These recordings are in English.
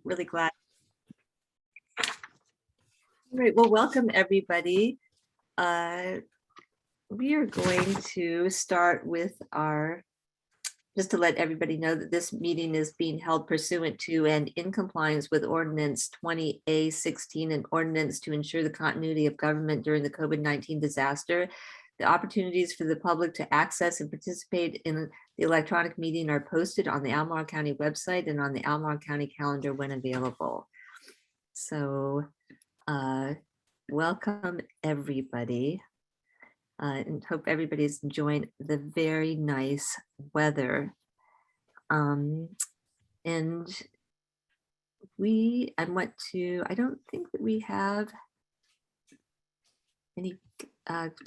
Really glad. All right, well, welcome everybody. We are going to start with just to let everybody know that this meeting is being held pursuant to and in compliance with Ordinance 20A-16, an ordinance to ensure the continuity of government during the COVID-19 disaster. The opportunities for the public to access and participate in the electronic meeting are posted on the Albemarle County website and on the Albemarle County calendar when available. So welcome everybody. And hope everybody's enjoying the very nice weather. And I don't think that we have any,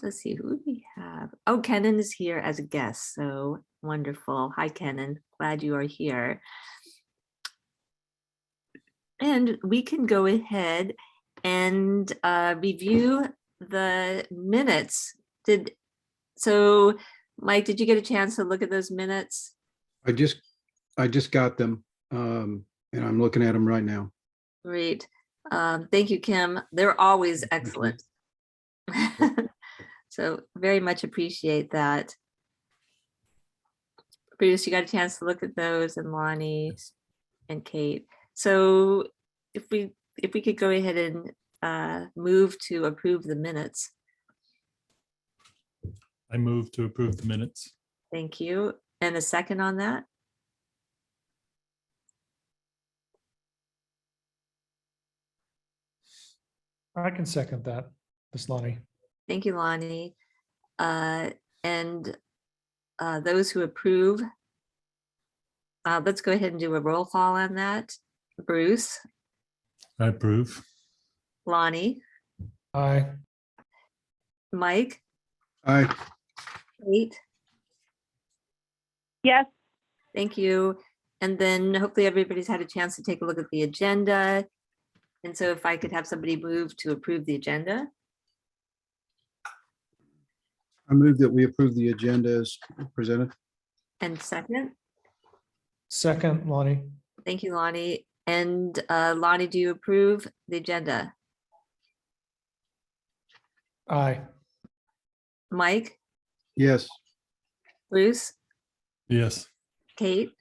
let's see, who do we have? Oh, Kenan is here as a guest, so wonderful. Hi, Kenan, glad you are here. And we can go ahead and review the minutes. So Mike, did you get a chance to look at those minutes? I just got them and I'm looking at them right now. Great. Thank you, Kim. They're always excellent. So very much appreciate that. Bruce, you got a chance to look at those, and Lonnie and Kate. So if we could go ahead and move to approve the minutes. I move to approve the minutes. Thank you. And a second on that? I can second that, Ms. Lonnie. Thank you, Lonnie. And those who approve, let's go ahead and do a roll call on that. Bruce? I approve. Lonnie? Aye. Mike? Aye. Kate? Yes. Thank you. And then hopefully everybody's had a chance to take a look at the agenda. And so if I could have somebody move to approve the agenda. I move that we approve the agenda as presented. And second, Second, Lonnie. thank you, Lonnie. And Lonnie, do you approve the agenda? Aye. Mike? Yes. Bruce? Yes. Kate?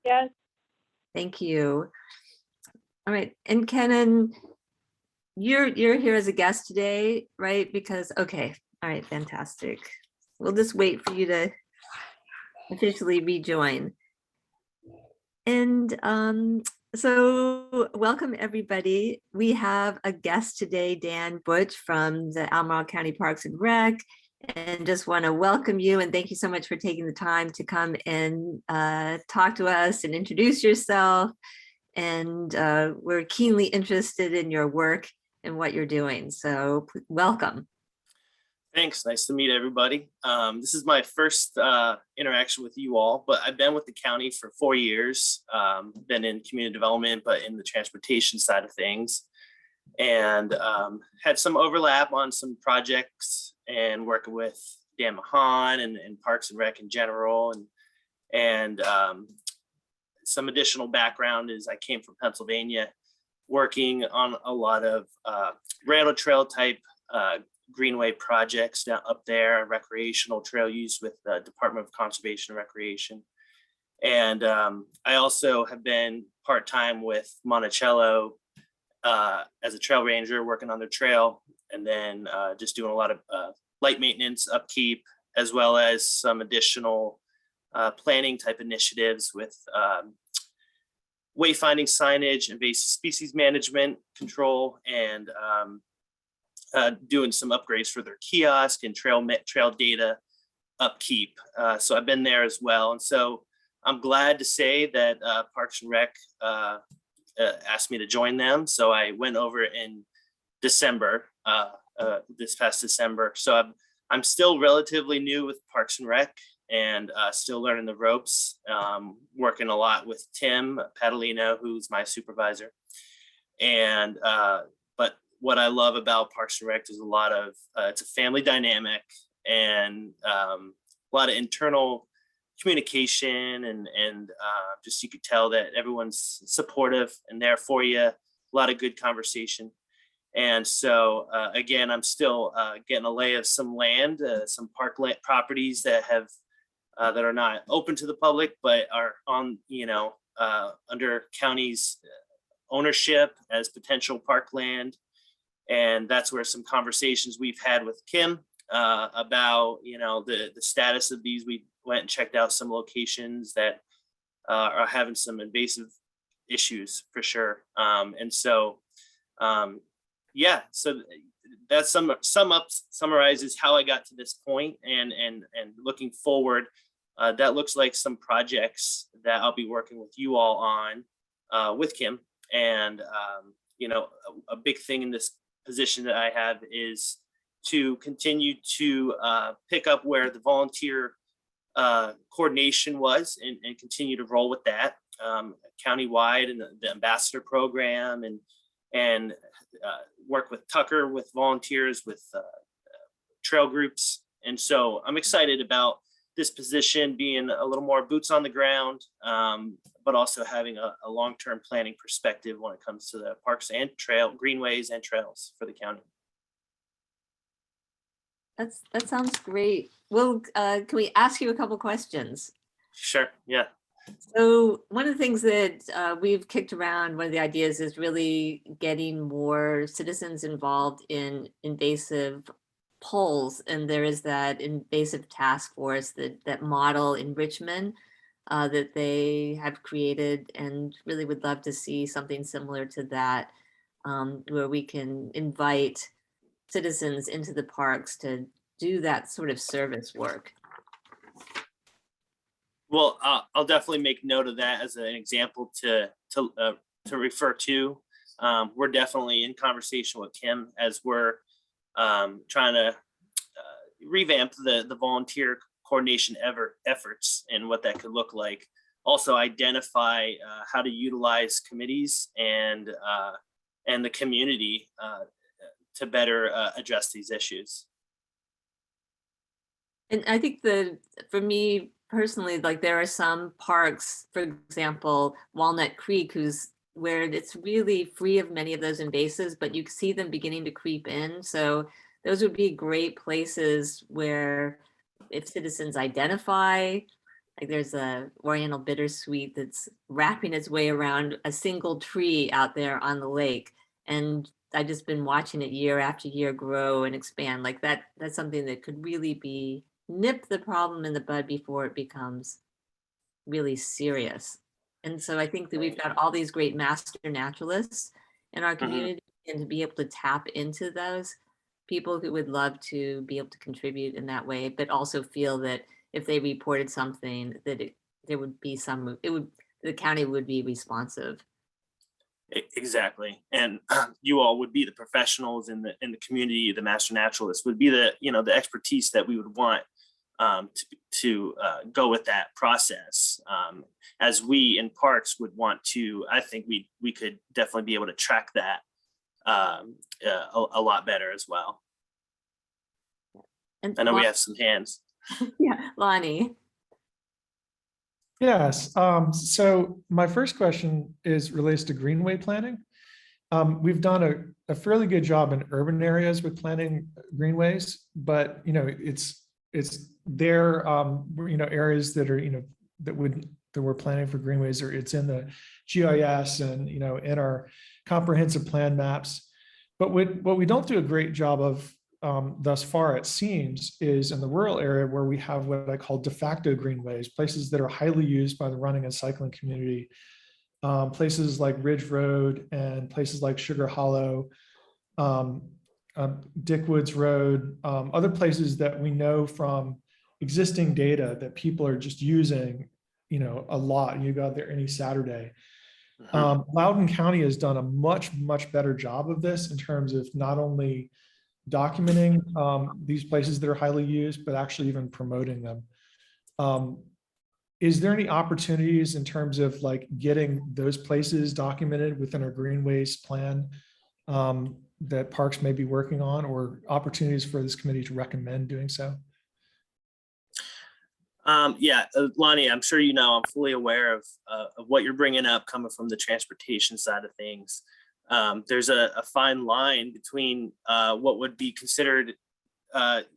Yes. Thank you. All right, and Kenan, you're here as a guest today, right? Because, okay, all right, fantastic. We'll just wait for you to officially rejoin. And so welcome everybody. We have a guest today, Dan Butch from the Albemarle County Parks and Rec, and just want to welcome you and thank you so much for taking the time to come and talk to us and introduce yourself. And we're keenly interested in your work and what you're doing. So welcome. Thanks. Nice to meet everybody. This is my first interaction with you all, but I've been with the county for 4 years, been in community development, but in the transportation side of things, and had some overlap on some projects and working with Dan Mahan and Parks and Rec in general. And some additional background is I came from Pennsylvania, working on a lot of rail trail type greenway projects down up there, recreational trail use with the Department of Conservation and Recreation. And I also have been part-time with Monticello as a trail ranger, working on their trail, and then just doing a lot of light maintenance, upkeep, as well as some additional planning type initiatives with wayfinding signage, invasive species management control, and doing some upgrades for their kiosk and trail data upkeep. So I've been there as well. And so I'm glad to say that Parks and Rec asked me to join them. So I went over in December, this past December. So I'm still relatively new with Parks and Rec and still learning the ropes, working a lot with Tim Padalino, who's my supervisor. And but what I love about Parks and Rec is a lot of it's a family dynamic and a lot of internal communication and just you could tell that everyone's supportive and there for you. A lot of good conversation. And so again, I'm still getting a lay of some land, some parkland properties that have that are not open to the public, but are on, under county's ownership as potential parkland. And that's where some conversations we've had with Kim about, the status of these. We went and checked out some locations that are having some invasive issues for sure. And so, so that summarizes how I got to this point, and looking forward, that looks like some projects that I'll be working with you all on with Kim. And, a big thing in this position that I have is to continue to pick up where the volunteer coordination was and continue to roll with that countywide, and the ambassador program, and work with Tucker with volunteers, with trail groups. And so I'm excited about this position being a little more boots on the ground, but also having a long-term planning perspective when it comes to the parks and greenways and trails for the county. That sounds great. Well, can we ask you a couple questions? Sure, yeah. So one of the things that we've kicked around, one of the ideas is really getting more citizens involved in invasive polls. And there is that invasive task force, that model in Richmond that they have created, and really would love to see something similar to that, where we can invite citizens into the parks to do that sort of service work. Well, I'll definitely make note of that as an example to refer to. We're definitely in conversation with Kim as we're trying to revamp the volunteer coordination efforts and what that could look like. Also identify how to utilize committees and the community to better address these issues. And I think for me personally, like there are some parks, for example, Walnut Creek, where it's really free of many of those invasives, but you see them beginning to creep in. So those would be great places where, if citizens identify, like there's a Oriental bittersweet that's wrapping its way around a single tree out there on the lake. And I've just been watching it year after year grow and expand. Like that's something that could really nip the problem in the bud before it becomes really serious. And so I think that we've got all these great master naturalists in our community, and to be able to tap into those people who would love to be able to contribute in that way, but also feel that if they reported something, that there would be the county would be responsive. Exactly. And you all would be the professionals in the community. The master naturalists would be the expertise that we would want to go with that process. As we in parks would want to, I think we could definitely be able to track that a lot better as well. And I know we have some hands. Yeah, Lonnie. Yes. So my first question relates to greenway planning. We've done a fairly good job in urban areas with planning greenways, but it's there. Areas that are that we're planning for greenways, or it's in the GIS and in our comprehensive plan maps. But what we don't do a great job of thus far, it seems, is in the rural area, where we have what I call de facto greenways, places that are highly used by the running and cycling community, places like Ridge Road and places like Sugar Hollow, Dick Woods Road, other places that we know from existing data that people are just using, a lot. You go out there any Saturday. Loudoun County has done a much better job of this in terms of not only documenting these places that are highly used, but actually even promoting them. Is there any opportunities in terms of like getting those places documented within our greenways plan that parks may be working on, or opportunities for this committee to recommend doing so? Yeah, Lonnie, I'm sure you know, I'm fully aware of what you're bringing up coming from the transportation side of things. There's a fine line between what would be considered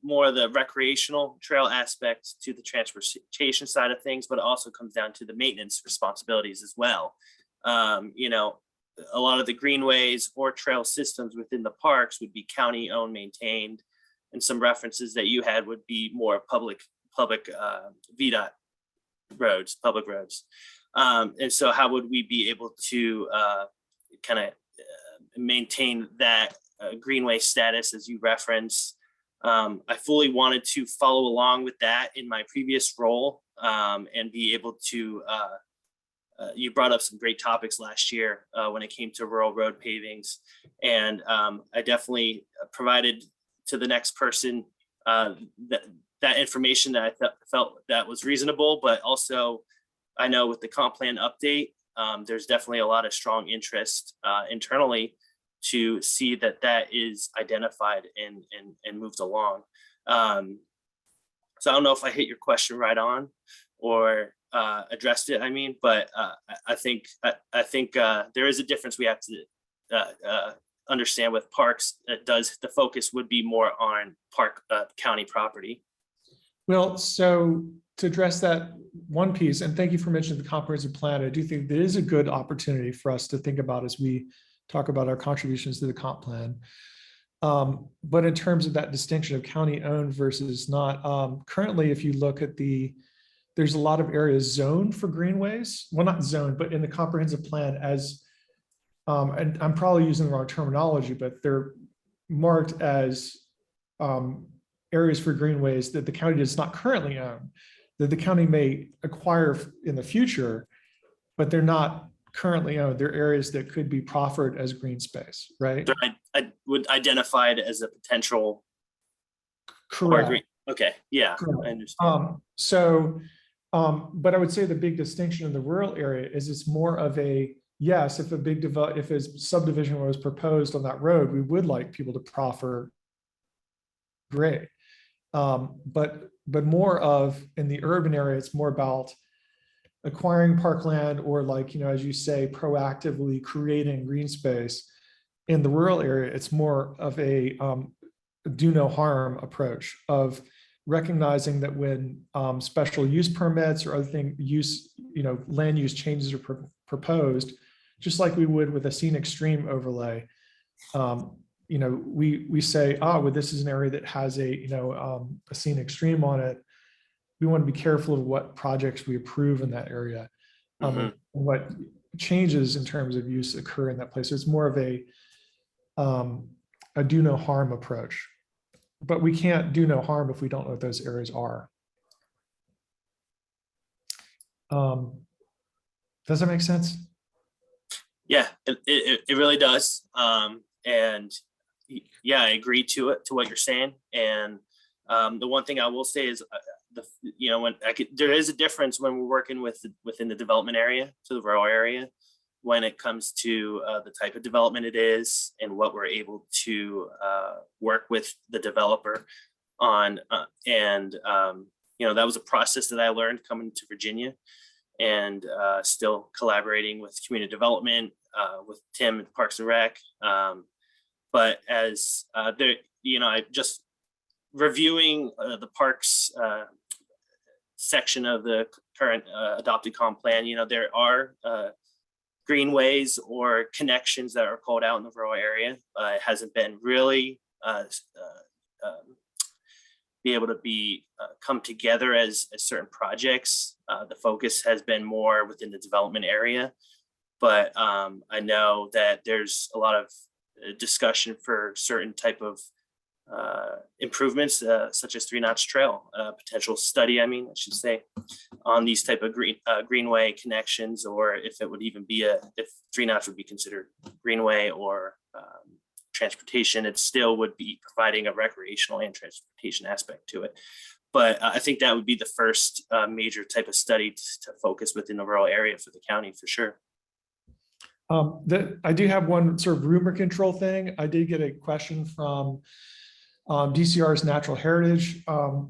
more of the recreational trail aspect to the transportation side of things, but it also comes down to the maintenance responsibilities as well. You know, a lot of the greenways or trail systems within the parks would be county owned, maintained, and some references that you had would be more public VDOT roads, public roads. And so how would we be able to kind of maintain that greenway status as you reference? I fully wanted to follow along with that in my previous role and be able to, you brought up some great topics last year when it came to rural road pavings. And I definitely provided to the next person that information that I felt that was reasonable, but also I know with the comp plan update, there's definitely a lot of strong interest internally to see that that is identified and moved along. So I don't know if I hit your question right on or addressed it, I mean, but I think there is a difference we have to understand with parks. The focus would be more on park county property. Well, so to address that one piece, and thank you for mentioning the comprehensive plan, I do think there is a good opportunity for us to think about as we talk about our contributions to the comp plan. But in terms of that distinction of county owned versus not, currently, if you look at there's a lot of areas zoned for greenways. Well, not zoned, but in the comprehensive plan as, and I'm probably using the wrong terminology, but they're marked as areas for greenways that the county does not currently own, that the county may acquire in the future, but they're not currently owned. They're areas that could be proffered as green space, right? So I would identify it as a potential. Correct. Okay, yeah, Correct. I understand. But I would say the big distinction in the rural area is it's more of a, yes, if a subdivision was proposed on that road, we would like people to proffer great. But more of in the urban area, it's more about acquiring parkland or, like, you know, as you say, proactively creating green space. In the rural area, it's more of a do no harm approach of recognizing that when special use permits or other land use changes are proposed, just like we would with a scenic stream overlay, we say, well, this is an area that has a scenic stream on it. We want to be careful of what projects we approve in that area, and what changes in terms of use occur in that place. So it's more of a do no harm approach, but we can't do no harm if we don't know what those areas are. Does that make sense? Yeah, it really does. And yeah, I agree to what you're saying. And the one thing I will say is, there is a difference when we're working within the development area to the rural area when it comes to the type of development it is and what we're able to work with the developer on. That was a process that I learned coming to Virginia, and still collaborating with community development, with Tim at Parks and Rec. But as I just reviewing the parks section of the current adopted comp plan, there are greenways or connections that are called out in the rural area. It hasn't been really be able to be come together as certain projects. The focus has been more within the development area, but I know that there's a lot of discussion for certain type of improvements, such as 3 Notch Trail, potential study, I should say, on these type of greenway connections, or if it would even be if 3 Notch would be considered greenway or transportation. It still would be providing a recreational and transportation aspect to it. But I think that would be the first major type of study to focus within the rural area for the county, for sure. I do have one sort of rumor control thing. I did get a question from DCR's Natural Heritage.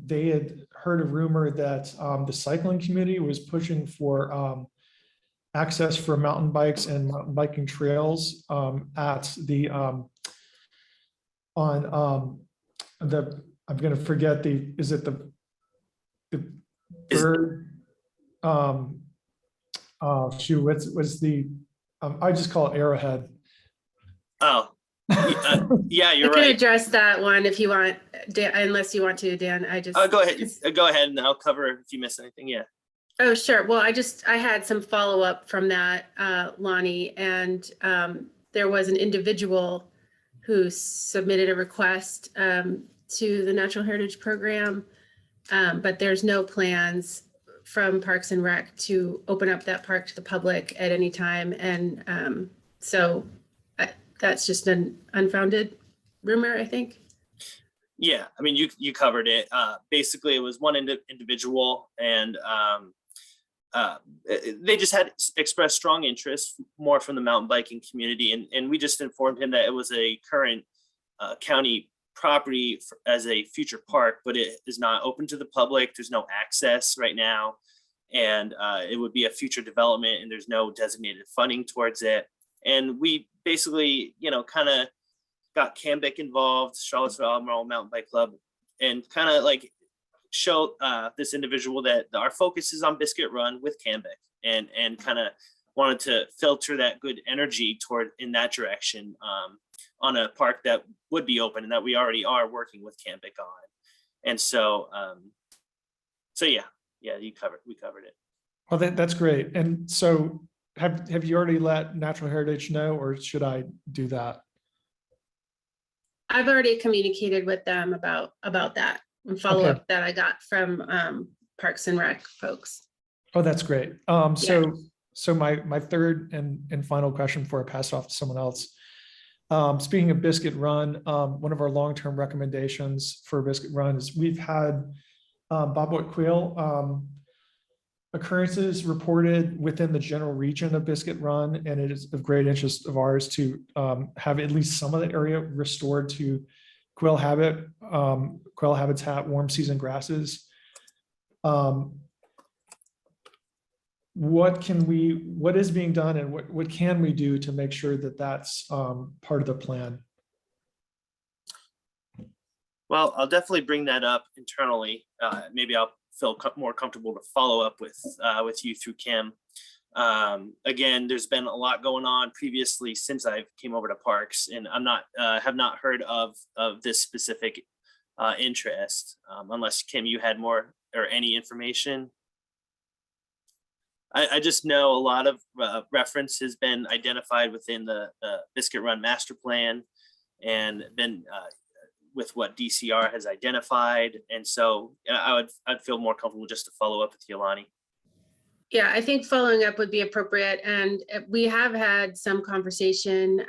They had heard a rumor that the cycling community was pushing for access for mountain bikes and mountain biking trails at the I'm going to forget is it the bird? Shoot, what's the? I just call it Arrowhead. Oh, yeah, I you're can right. address that one if you want, Dan, unless you want to, Dan. I just. Go ahead. Go ahead, and I'll cover if you miss anything. Yeah. Oh, sure. Well, I had some follow-up from that, Lonnie, and there was an individual who submitted a request to the Natural Heritage Program, but there's no plans from Parks and Rec to open up that park to the public at any time. And so that's just an unfounded rumor, I think. Yeah, I mean, you covered it. Basically, it was one individual, and they just had expressed strong interest more from the mountain biking community, and we just informed him that it was a current county property as a future park, but it is not open to the public. There's no access right now, and it would be a future development, and there's no designated funding towards it. And we basically, kind of got Cambic involved, Charlottesville Albemarle Mountain Bike Club, and kind of like show this individual that our focus is on Biscuit Run with Cambic, and kind of wanted to filter that good energy toward in that direction on a park that would be open and that we already are working with Cambic on. And so yeah, we covered it. Well, that's great. And so have you already let Natural Heritage know, or should I do that? I've already communicated with them about that and follow-up that I got from Parks and Rec folks. Oh, that's great. So my third and final question before I pass it off to someone else. Speaking of Biscuit Run, one of our long-term recommendations for Biscuit Run is we've had bobwhite quail occurrences reported within the general region of Biscuit Run, and it is of great interest of ours to have at least some of the area restored to quail habitat, warm season grasses. What is being done, and what can we do to make sure that that's part of the plan? Well, I'll definitely bring that up internally. Maybe I'll feel more comfortable to follow up with you through Kim. Again, there's been a lot going on previously since I came over to Parks, and I'm not have not heard of this specific interest, unless Kim, you had more or any information. I just know a lot of reference has been identified within the Biscuit Run master plan, and been with what DCR has identified. And so I'd feel more comfortable just to follow up with you, Lonnie. Yeah, I think following up would be appropriate. And we have had some conversation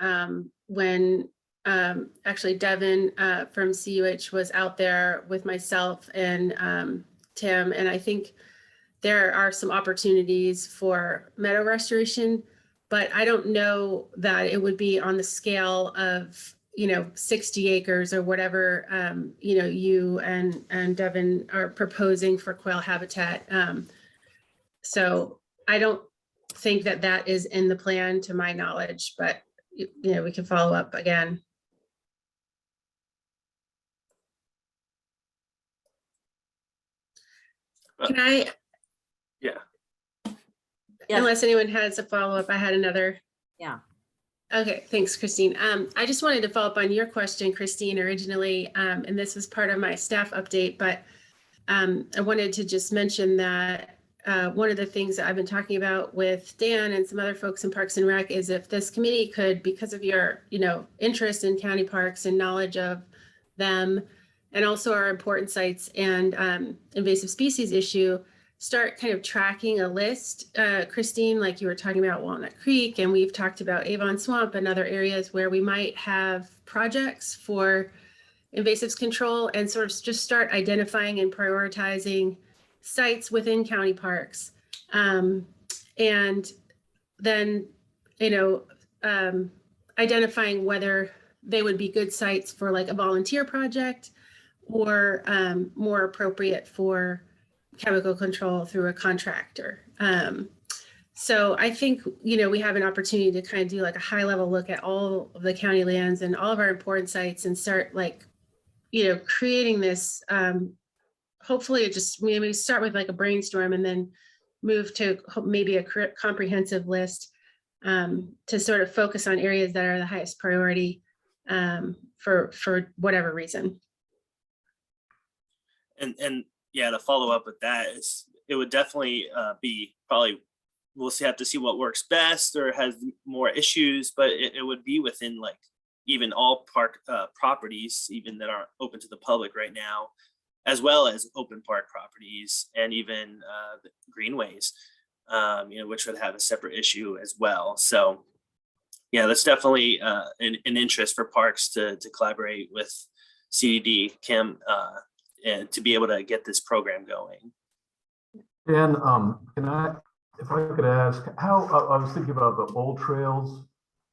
when actually Devin from CUH was out there with myself and Tim. And I think there are some opportunities for meadow restoration, but I don't know that it would be on the scale of 60 acres or whatever, you and Devin are proposing for quail habitat. So I don't think that is in the plan to my knowledge, but we can follow up again. Can I? Yeah. Yes. Unless anyone has a follow-up, I had another. Yeah. Okay, thanks, Christine. I just wanted to follow up on your question, Christine, originally, and this was part of my staff update, but I wanted to just mention that one of the things that I've been talking about with Dan and some other folks in Parks and Rec is if this committee could, because of your, interest in county parks and knowledge of them, and also our important sites and invasive species issue, start kind of tracking a list, Christine, like you were talking about Walnut Creek, and we've talked about Avon Swamp and other areas where we might have projects for invasives control, and sort of just start identifying and prioritizing sites within county parks. And then, identifying whether they would be good sites for like a volunteer project or more appropriate for chemical control through a contractor. So I think, we have an opportunity to kind of do like a high level look at all of the county lands and all of our important sites and start like, creating this, hopefully it just, we maybe start with like a brainstorm and then move to maybe a comprehensive list to sort of focus on areas that are the highest priority for whatever reason. And yeah, to follow up with that, it would definitely be probably, we'll have to see what works best or has more issues, but it would be within like even all park properties, even that aren't open to the public right now, as well as open park properties and even the greenways, which would have a separate issue as well. So yeah, that's definitely an interest for parks to collaborate with CDD, Kim, and to be able to get this program going. And if I could ask, how I was thinking about the Old Trails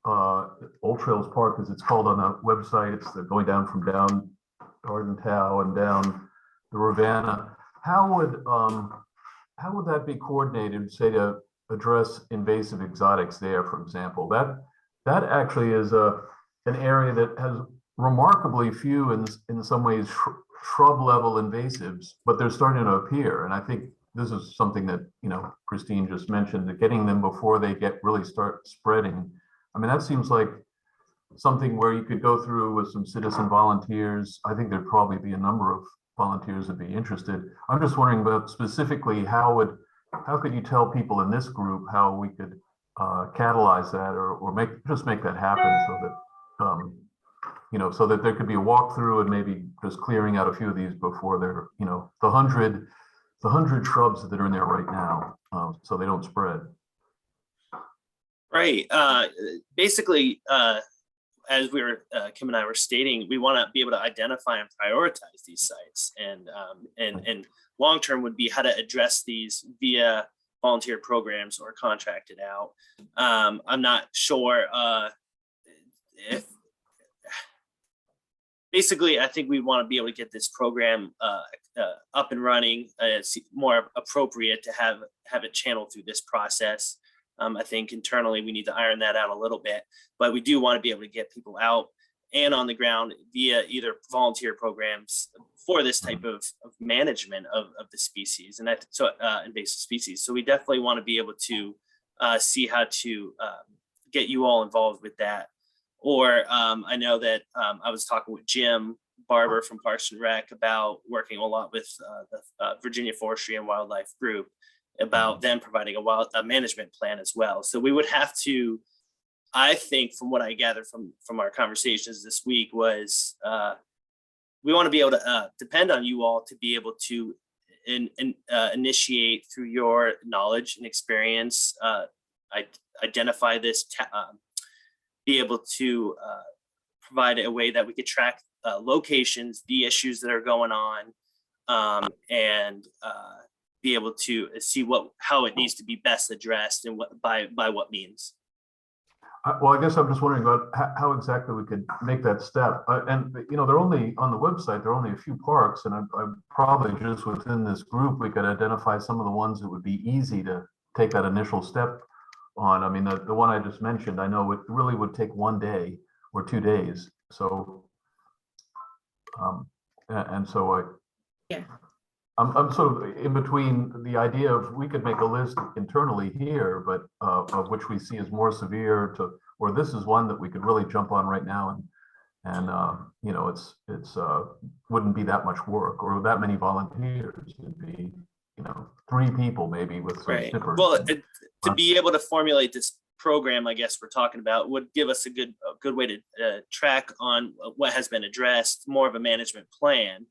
Park, as it's called on the website. It's going down from down Garden Tao and down the Ravenna. How would that be coordinated, say, to address invasive exotics there, for example? That actually is an area that has remarkably few, in some ways, shrub level invasives, but they're starting to appear. And I think this is something that, Christine just mentioned, that getting them before they really start spreading. I mean, that seems like something where you could go through with some citizen volunteers. I think there'd probably be a number of volunteers that'd be interested. I'm just wondering about specifically how could you tell people in this group how we could catalyze that or make that happen so that there could be a walkthrough and maybe just clearing out a few of these before they're, the 100 shrubs that are in there right now, so they don't spread. Right. Basically, as Kim and I were stating, we want to be able to identify and prioritize these sites, and long term would be how to address these via volunteer programs or contracted out. I'm not sure if. Basically, I think we want to be able to get this program up and running. It's more appropriate to have it channeled through this process. I think internally we need to iron that out a little bit, but we do want to be able to get people out and on the ground via either volunteer programs for this type of management of the species and invasive species. So we definitely want to be able to see how to get you all involved with that. Or I know that I was talking with Jim Barber from Parks and Rec about working a lot with the Virginia Forestry and Wildlife Group about them providing a management plan as well. So we would have to, I think from what I gathered from our conversations this week was we want to be able to depend on you all to be able to initiate through your knowledge and experience, identify this, be able to provide a way that we could track locations, the issues that are going on, and be able to see how it needs to be best addressed and by what means. Well, I guess I'm just wondering about how exactly we could make that step. And they're only on the website. There are only a few parks, and I'm probably just within this group we could identify some of the ones that would be easy to take that initial step on. I mean, the one I just mentioned, I know it really would take 1 day or 2 days. So, Yeah. I'm sort of in between the idea of we could make a list internally here, but of which we see as more severe or this is one that we could really jump on right now, and it's wouldn't be that much work or that many volunteers. It'd be 3 people maybe with some Right. snippers. Well, to be able to formulate this program, I guess we're talking about, would give us a good way to track on what has been addressed, more of a management plan.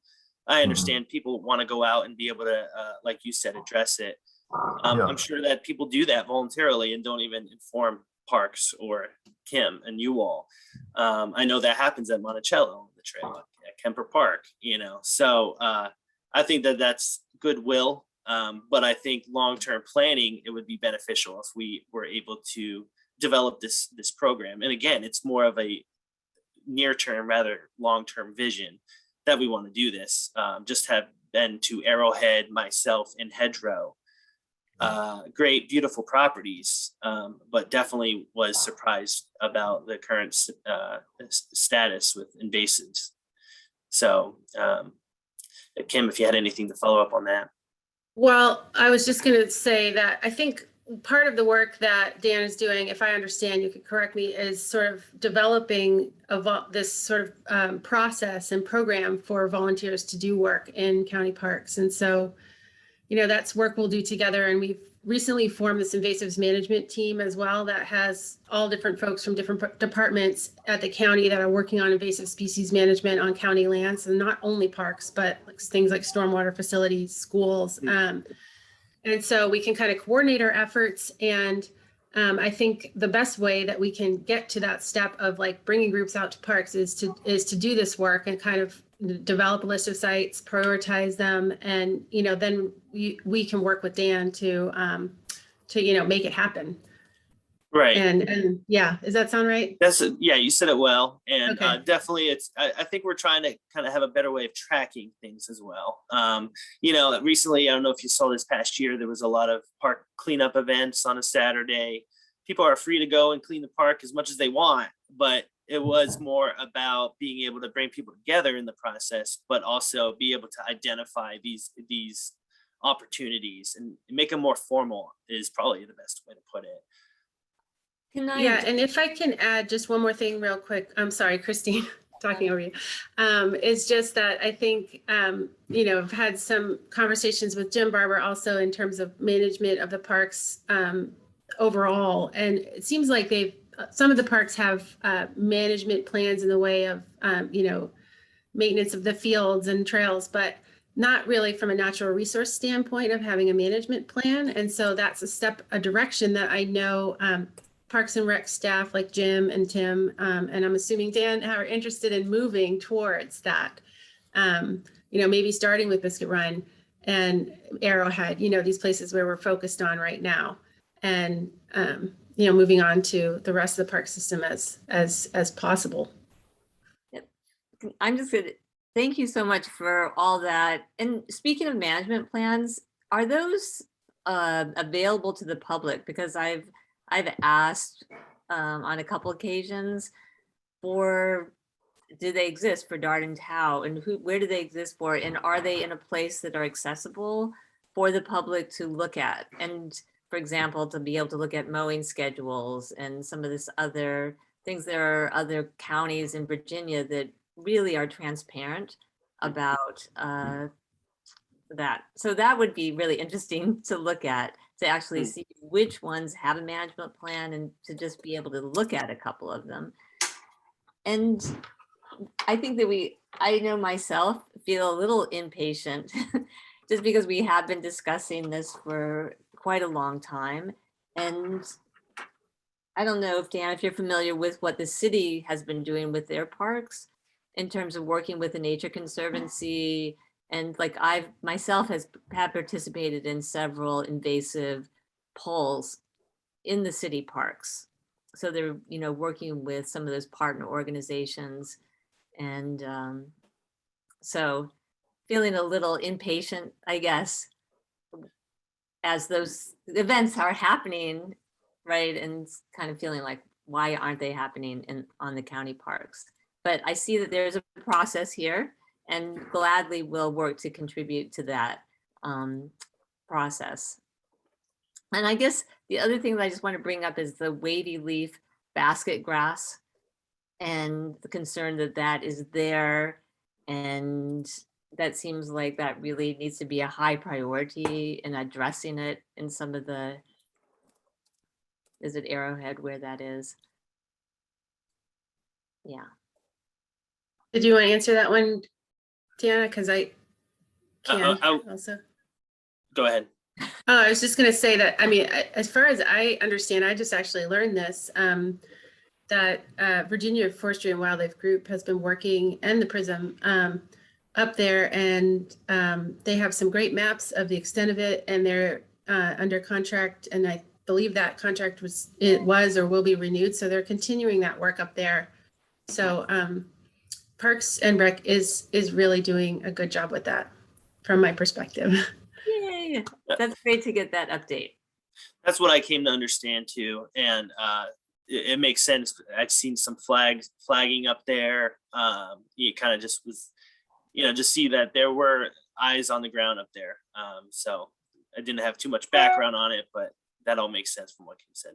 I understand people want to go out and be able to, like you said, address it. I'm sure that people do that voluntarily and don't even inform parks or Kim and you all. I know that happens at Monticello, the trail at Kemper Park, So I think that that's goodwill. But I think long-term planning, it would be beneficial if we were able to develop this program. And again, it's more of near term, rather long-term vision that we want to do this. Just have been to Arrowhead, myself, and Hedgerow. Great, beautiful properties, but definitely was surprised about the current status with invasives. So, Kim, if you had anything to follow up on that. Well, I was just going to say that I think part of the work that Dan is doing, if I understand, you could correct me, is sort of developing this sort of process and program for volunteers to do work in county parks. And so, that's work we'll do together. And we've recently formed this invasives management team as well that has all different folks from different departments at the county that are working on invasive species management on county lands, and not only parks, but things like stormwater facilities, schools. And so we can kind of coordinate our efforts. And I think the best way that we can get to that step of bringing groups out to parks is to do this work and kind of develop a list of sites, prioritize them, and then we can work with Dan to make it happen. Right. And yeah, does that sound right? Yeah, you said it well. And Okay. definitely I think we're trying to kind of have a better way of tracking things as well. Recently, I don't know if you saw this past year, there was a lot of park cleanup events on a Saturday. People are free to go and clean the park as much as they want, but it was more about being able to bring people together in the process, but also be able to identify these opportunities and make them more formal is probably the best way to put it. Yeah, and if I can add just one more thing real quick. I'm sorry, Christine, talking over you. It's just that I think, I've had some conversations with Jim Barber also in terms of management of the parks overall. And it seems like some of the parks have management plans in the way of, maintenance of the fields and trails, but not really from a natural resource standpoint of having a management plan. And so that's a direction that I know Parks and Rec staff like Jim and Tim, and I'm assuming Dan, are interested in moving towards that. Maybe starting with Biscuit Run and Arrowhead, these places where we're focused on right now, and moving on to the rest of the park system as possible. I'm just going to thank you so much for all that. And speaking of management plans, are those available to the public? Because I've asked on a couple occasions do they exist for Dart and Tau, and where do they exist for? And are they in a place that are accessible for the public to look at? And for example, to be able to look at mowing schedules and some of this other things. There are other counties in Virginia that really are transparent about that. So that would be really interesting to look at, to actually see which ones have a management plan and to just be able to look at a couple of them. And I think that I know myself feel a little impatient just because we have been discussing this for quite a long time. And I don't know if Dan, if you're familiar with what the city has been doing with their parks in terms of working with the Nature Conservancy. And I've myself have participated in several invasive polls in the city parks. So they're, working with some of those partner organizations. And so feeling a little impatient, I guess, as those events are happening, right? And kind of feeling like, why aren't they happening on the county parks? But I see that there's a process here, and gladly will work to contribute to that process. And I guess the other thing that I just want to bring up is the wavy leaf basket grass and the concern that is there. And that seems like that really needs to be a high priority in addressing it in some of is it Arrowhead where that is? Yeah. Did you want to answer that one, Deanna? Because I can also. Go ahead. Oh, I was just going to say that, as far as I understand, I just actually learned this, that Virginia Forestry and Wildlife Group has been working, and the PRISM up there, and they have some great maps of the extent of it, and they're under contract, and I believe that contract was or will be renewed. So they're continuing that work up there So Parks and Rec is really doing a good job with that from my perspective. Yay, that's great to get that update. That's what I came to understand too. And it makes sense. I've seen some flagging up there. You kind of just was, just see that there were eyes on the ground up there. So I didn't have too much background on it, but that all makes sense from what Kim said.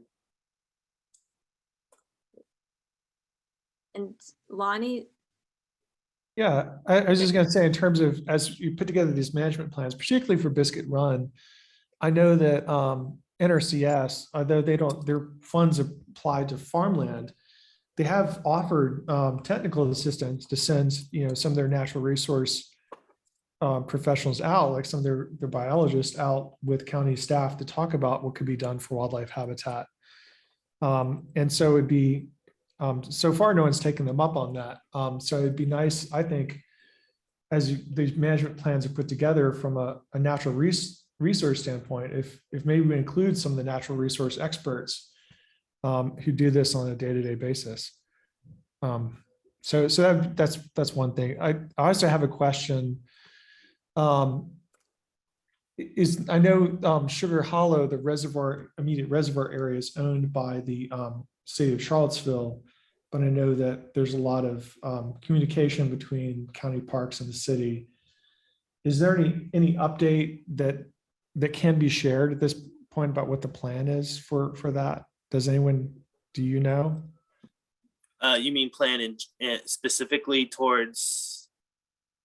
And Lonnie, Yeah, I was just gonna say, in terms of, as you put together these management plans, particularly for Biscuit Run, I know that NRCS, although their funds apply to farmland, they have offered technical assistance to send, some of their natural resource professionals out, like some of their biologists out with county staff to talk about what could be done for wildlife habitat. And so it'd be, so far, no one's taken them up on that. So it'd be nice, I think, these management plans are put together from a natural resource standpoint, if maybe we include some of the natural resource experts who do this on a day-to-day basis. So that's one thing. I also have a question. I know Sugar Hollow, the immediate reservoir area, is owned by the city of Charlottesville, but I know that there's a lot of communication between county parks and the city. Is there any update that can be shared at this point about what the plan is for that? Do you know? You mean plan in specifically towards?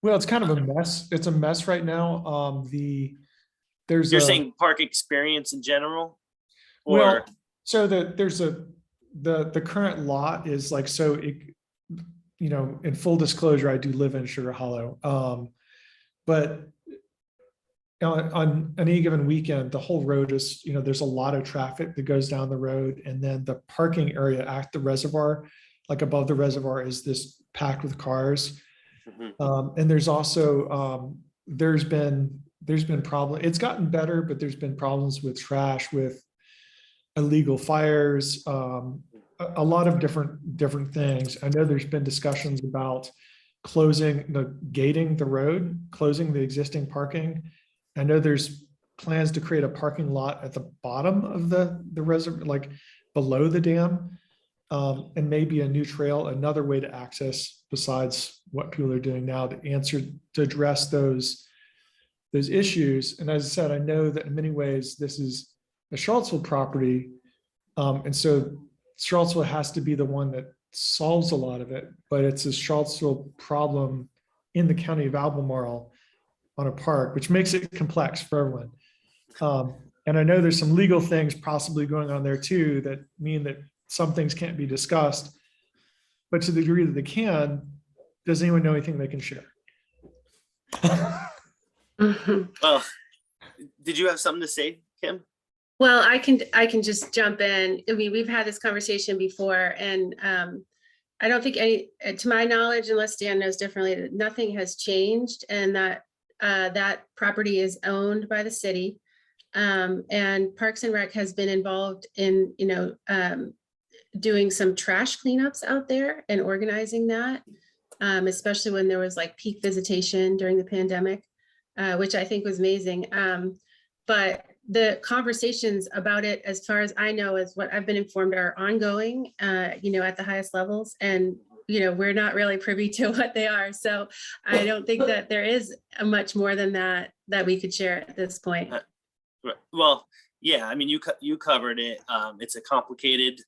Well, it's kind of a mess. It's a mess right now. You're saying park experience in general? Or? Well, so the current lot is like, so it, in full disclosure, I do live in Sugar Hollow. But on any given weekend, the whole road is, there's a lot of traffic that goes down the road. And then the parking area at the reservoir, like above the reservoir, is this packed with cars. Mm-hmm. And there's also, there's been problem. It's gotten better, but there's been problems with trash, with illegal fires, a lot of different things. I know there's been discussions about gating the road, closing the existing parking. I know there's plans to create a parking lot at the bottom of the reservoir, like below the dam, and maybe a new trail, another way to access besides what people are doing now to address those issues. And as I said, I know that in many ways this is a Charlottesville property, and so Charlottesville has to be the one that solves a lot of it, but it's a Charlottesville problem in the county of Albemarle on a park, which makes it complex for everyone. And I know there's some legal things possibly going on there too that mean that some things can't be discussed, but to the degree that they can, does anyone know anything they can share? Well, did you have something to say, Kim? Well, I can just jump in. I mean, we've had this conversation before, and I don't think to my knowledge, unless Dan knows differently, that nothing has changed, and that that property is owned by the city. And Parks and Rec has been involved in, doing some trash cleanups out there and organizing that, especially when there was like peak visitation during the pandemic, which I think was amazing. But the conversations about it, as far as I know, is what I've been informed, are ongoing, at the highest levels. And, we're not really privy to what they are. So I don't think that there is much more than that we could share at this point. Well, yeah, I mean, you covered it. It's a complicated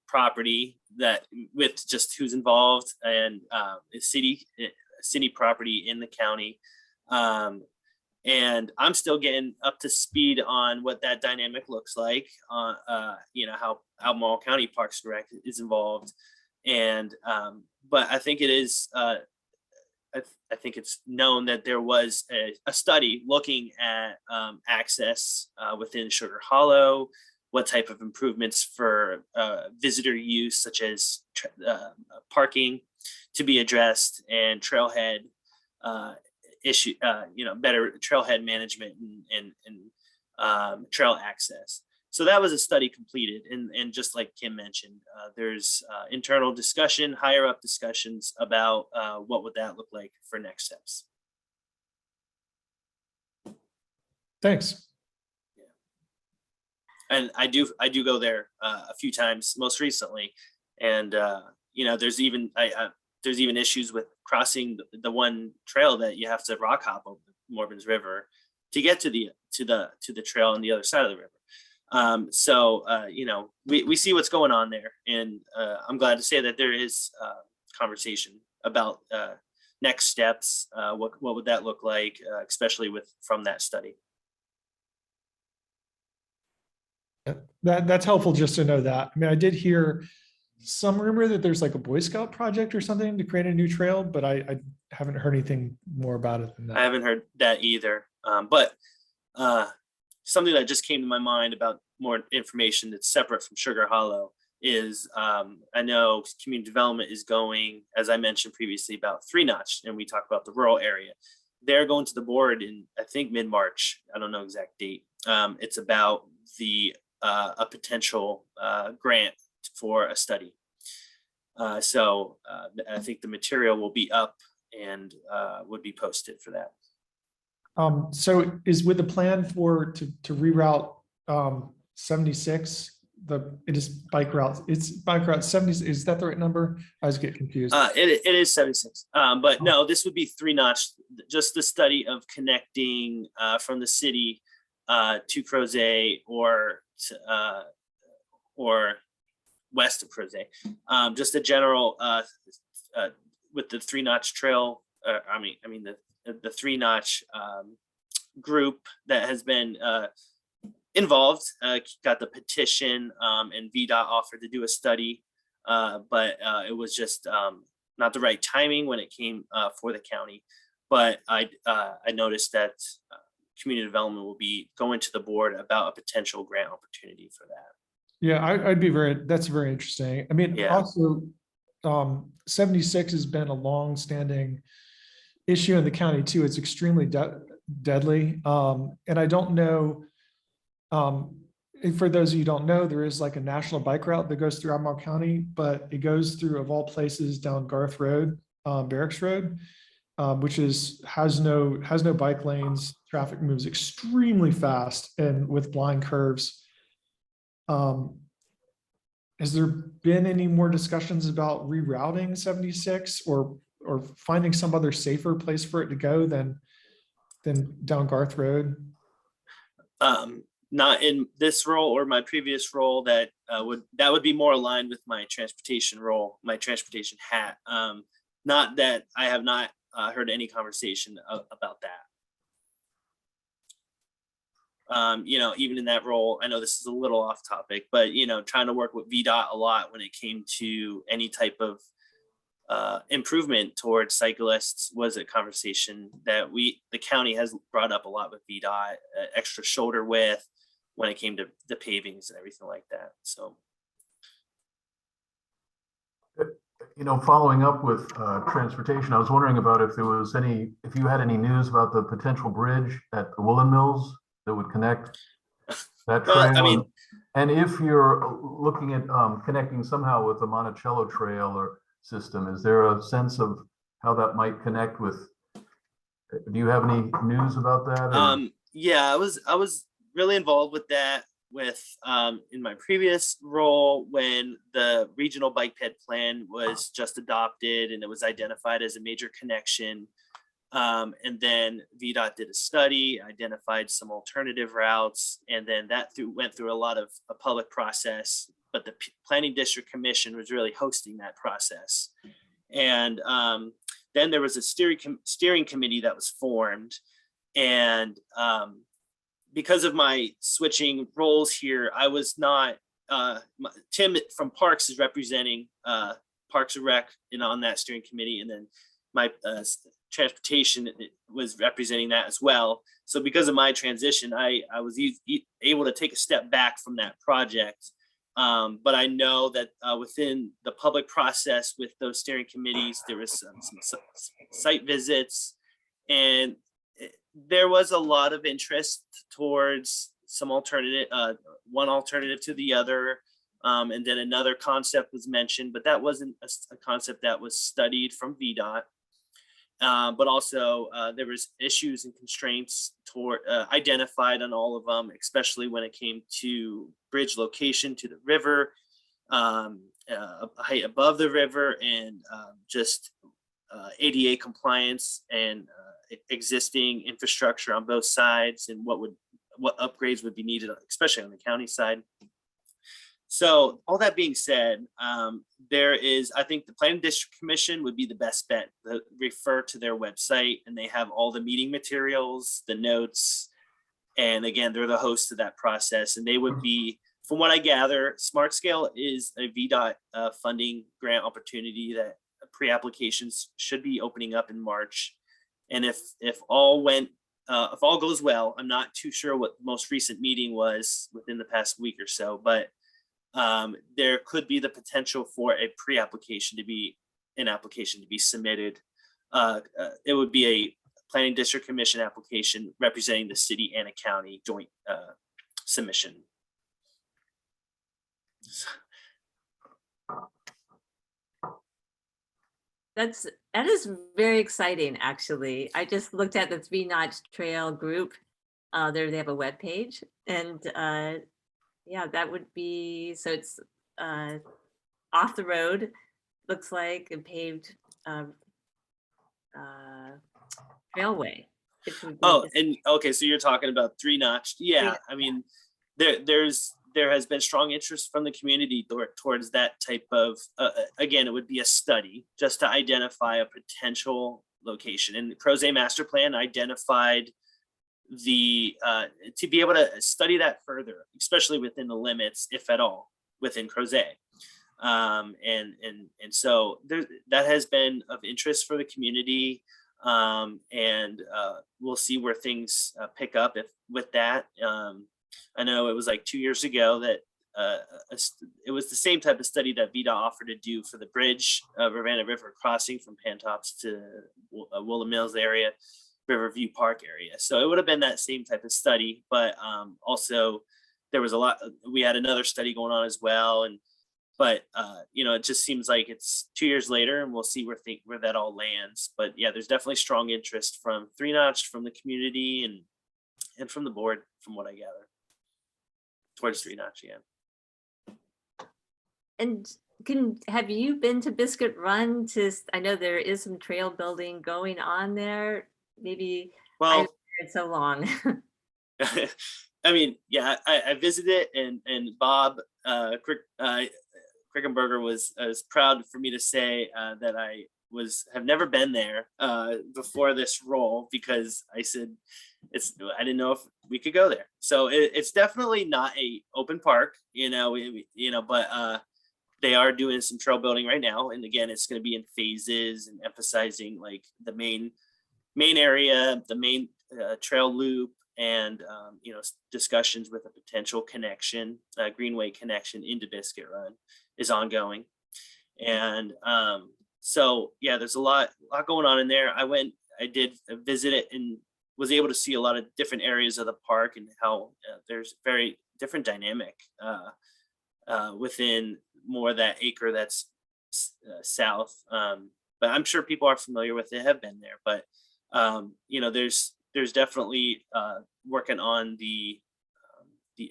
property that with just who's involved, and it's city property in the county. And I'm still getting up to speed on what that dynamic looks like, how Albemarle County Parks and Rec is involved. And but I think it is, I think it's known that there was a study looking at access within Sugar Hollow, what type of improvements for visitor use, such as parking, to be addressed, and trailhead issue, better trailhead management and trail access. So that was a study completed, and just like Kim mentioned, there's internal discussion, higher up discussions about what would that look like for next steps. Thanks. And I do go there a few times, most recently, and there's even issues with crossing the one trail that you have to rock hop over the Morvins River to get to the trail on the other side of the river. We see what's going on there, and I'm glad to say that there is conversation about next steps. What would that look like, especially from that study? That's helpful just to know that. I mean, I did hear some rumor that there's like a Boy Scout project or something to create a new trail, but I haven't heard anything more about it than that. I haven't heard that either. But something that just came to my mind about more information that's separate from Sugar Hollow is I know community development is going, as I mentioned previously, about 3 Notch, and we talk about the rural area. They're going to the board in, I think, mid-March. I don't know exact date. It's about a potential grant for a study. So I think the material will be up and would be posted for that. So is with the plan to reroute 76, it is bike route. It's bike route 70. Is that the right number? I was getting confused. It is 76, but no, this would be 3 Notch. Just the study of connecting from the city to Crozet or west of Crozet. Just a general with the 3 Notch trail. The 3 Notch group that has been involved, got the petition, and VDOT offered to do a study, but it was just not the right timing when it came for the county. But I noticed that community development will be going to the board about a potential grant opportunity for that. Yeah, that's very interesting. I mean, Yeah. Also, 76 has been a long-standing issue in the county too. It's extremely deadly. And I don't know, for those of you who don't know, there is like a national bike route that goes through Albemarle County, but it goes through, of all places, down Garth Road, Barracks Road, which has no bike lanes. Traffic moves extremely fast and with blind curves. Has there been any more discussions about rerouting 76 or finding some other safer place for it to go than down Garth Road? Not in this role or my previous role. That would be more aligned with my transportation role, my transportation hat. Not that I have not heard any conversation about that. Even in that role, I know this is a little off topic, but trying to work with VDOT a lot when it came to any type of improvement towards cyclists was a conversation that the county has brought up a lot with VDOT, extra shoulder width when it came to the pavings and everything like that. So, following up with transportation, I was wondering about if you had any news about the potential bridge at the Woolen Mills that would connect that trail. And if you're looking at connecting somehow with the Monticello Trail or system, is there a sense of how that might connect with? Do you have any news about that? Yeah, I was really involved with that in my previous role when the regional bike ped plan was just adopted and it was identified as a major connection. And then VDOT did a study, identified some alternative routes, and then that went through a lot of a public process, but the Planning District Commission was really hosting that process. And then there was a steering committee that was formed. And because of my switching roles here, I was not, Tim from Parks is representing Parks and Rec on that steering committee. And then my transportation was representing that as well. So because of my transition, I was able to take a step back from that project. But I know that within the public process with those steering committees, there was some site visits, and there was a lot of interest towards some alternative, one alternative to the other. And then another concept was mentioned, but that wasn't a concept that was studied from VDOT. But also there was issues and constraints identified on all of them, especially when it came to bridge location to the river, height above the river, and just ADA compliance and existing infrastructure on both sides, and what upgrades would be needed, especially on the county side. So all that being said, I think the Planning District Commission would be the best bet. Refer to their website, and they have all the meeting materials, the notes, and again, they're the host of that process. And they would be, from what I gather, Smart Scale is a VDOT funding grant opportunity that pre-applications should be opening up in March. And if all goes well, I'm not too sure what the most recent meeting was within the past week or so, but there could be the potential for a pre-application to be submitted. It would be a Planning District Commission application representing the city and a county joint submission. That is very exciting, actually. I just looked at the 3 Notch Trail group. They have a webpage, and yeah, that would be, so it's off the road, looks like, a paved railway. Oh, and okay, so you're talking about 3 Notch. Yeah, I mean, there has been strong interest from the community towards that type of, again, it would be a study just to identify a potential location. And the Crozet Master Plan identified to be able to study that further, especially within the limits, if at all, within Crozet. And so that has been of interest for the community. And we'll see where things pick up with that. I know it was like 2 years ago that it was the same type of study that VDOT offered to do for the bridge, Rivanna River crossing from Pantops to Woolham Mills area, Riverview Park area. So it would have been that same type of study, but also there was we had another study going on as well. But it just seems like it's 2 years later, and we'll see where that all lands. But yeah, there's definitely strong interest from 3 Notch, from the community, and from the board, from what I gather, towards 3 Notch. Yeah. And have you been to Biscuit Run? I know there is some trail building going on there. Maybe. Well, it's so long. I mean, yeah, I visited, and Bob Krickenberger was proud for me to say that I have never been there before this role, because I said I didn't know if we could go there. So it's definitely not a open park, but they are doing some trail building right now. And again, it's going to be in phases and emphasizing like the main area, the main trail loop, and discussions with a potential connection, Greenway connection into Biscuit Run is ongoing. And so yeah, there's a lot going on in there. I did visit it and was able to see a lot of different areas of the park, and how there's very different dynamic within more of that acre that's south. But I'm sure people are familiar with it, have been there. But there's definitely working on the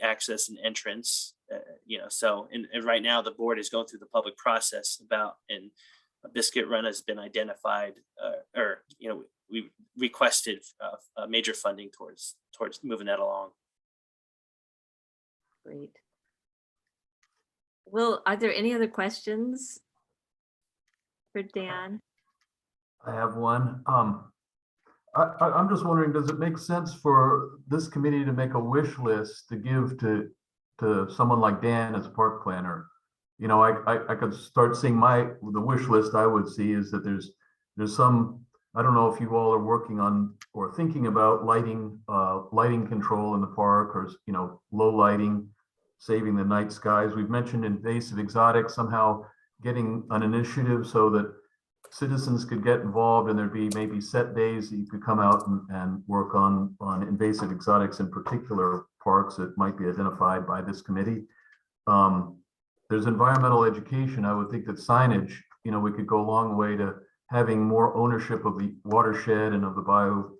access and entrance. So and right now the board is going through the public process and a Biscuit Run has been identified, we requested major funding towards moving that along. Great. Will, are there any other questions for Dan? I have one. I'm just wondering, does it make sense for this committee to make a wish list to give to someone like Dan as a park planner? I could start seeing the wish list I would see is that there's some, I don't know if you all are working on or thinking about lighting control in the park, or low lighting, saving the night skies. We've mentioned invasive exotics, somehow getting an initiative so that citizens could get involved, and there'd be maybe set days that you could come out and work on invasive exotics in particular parks that might be identified by this committee. There's environmental education. I would think that signage, we could go a long way to having more ownership of the watershed and of the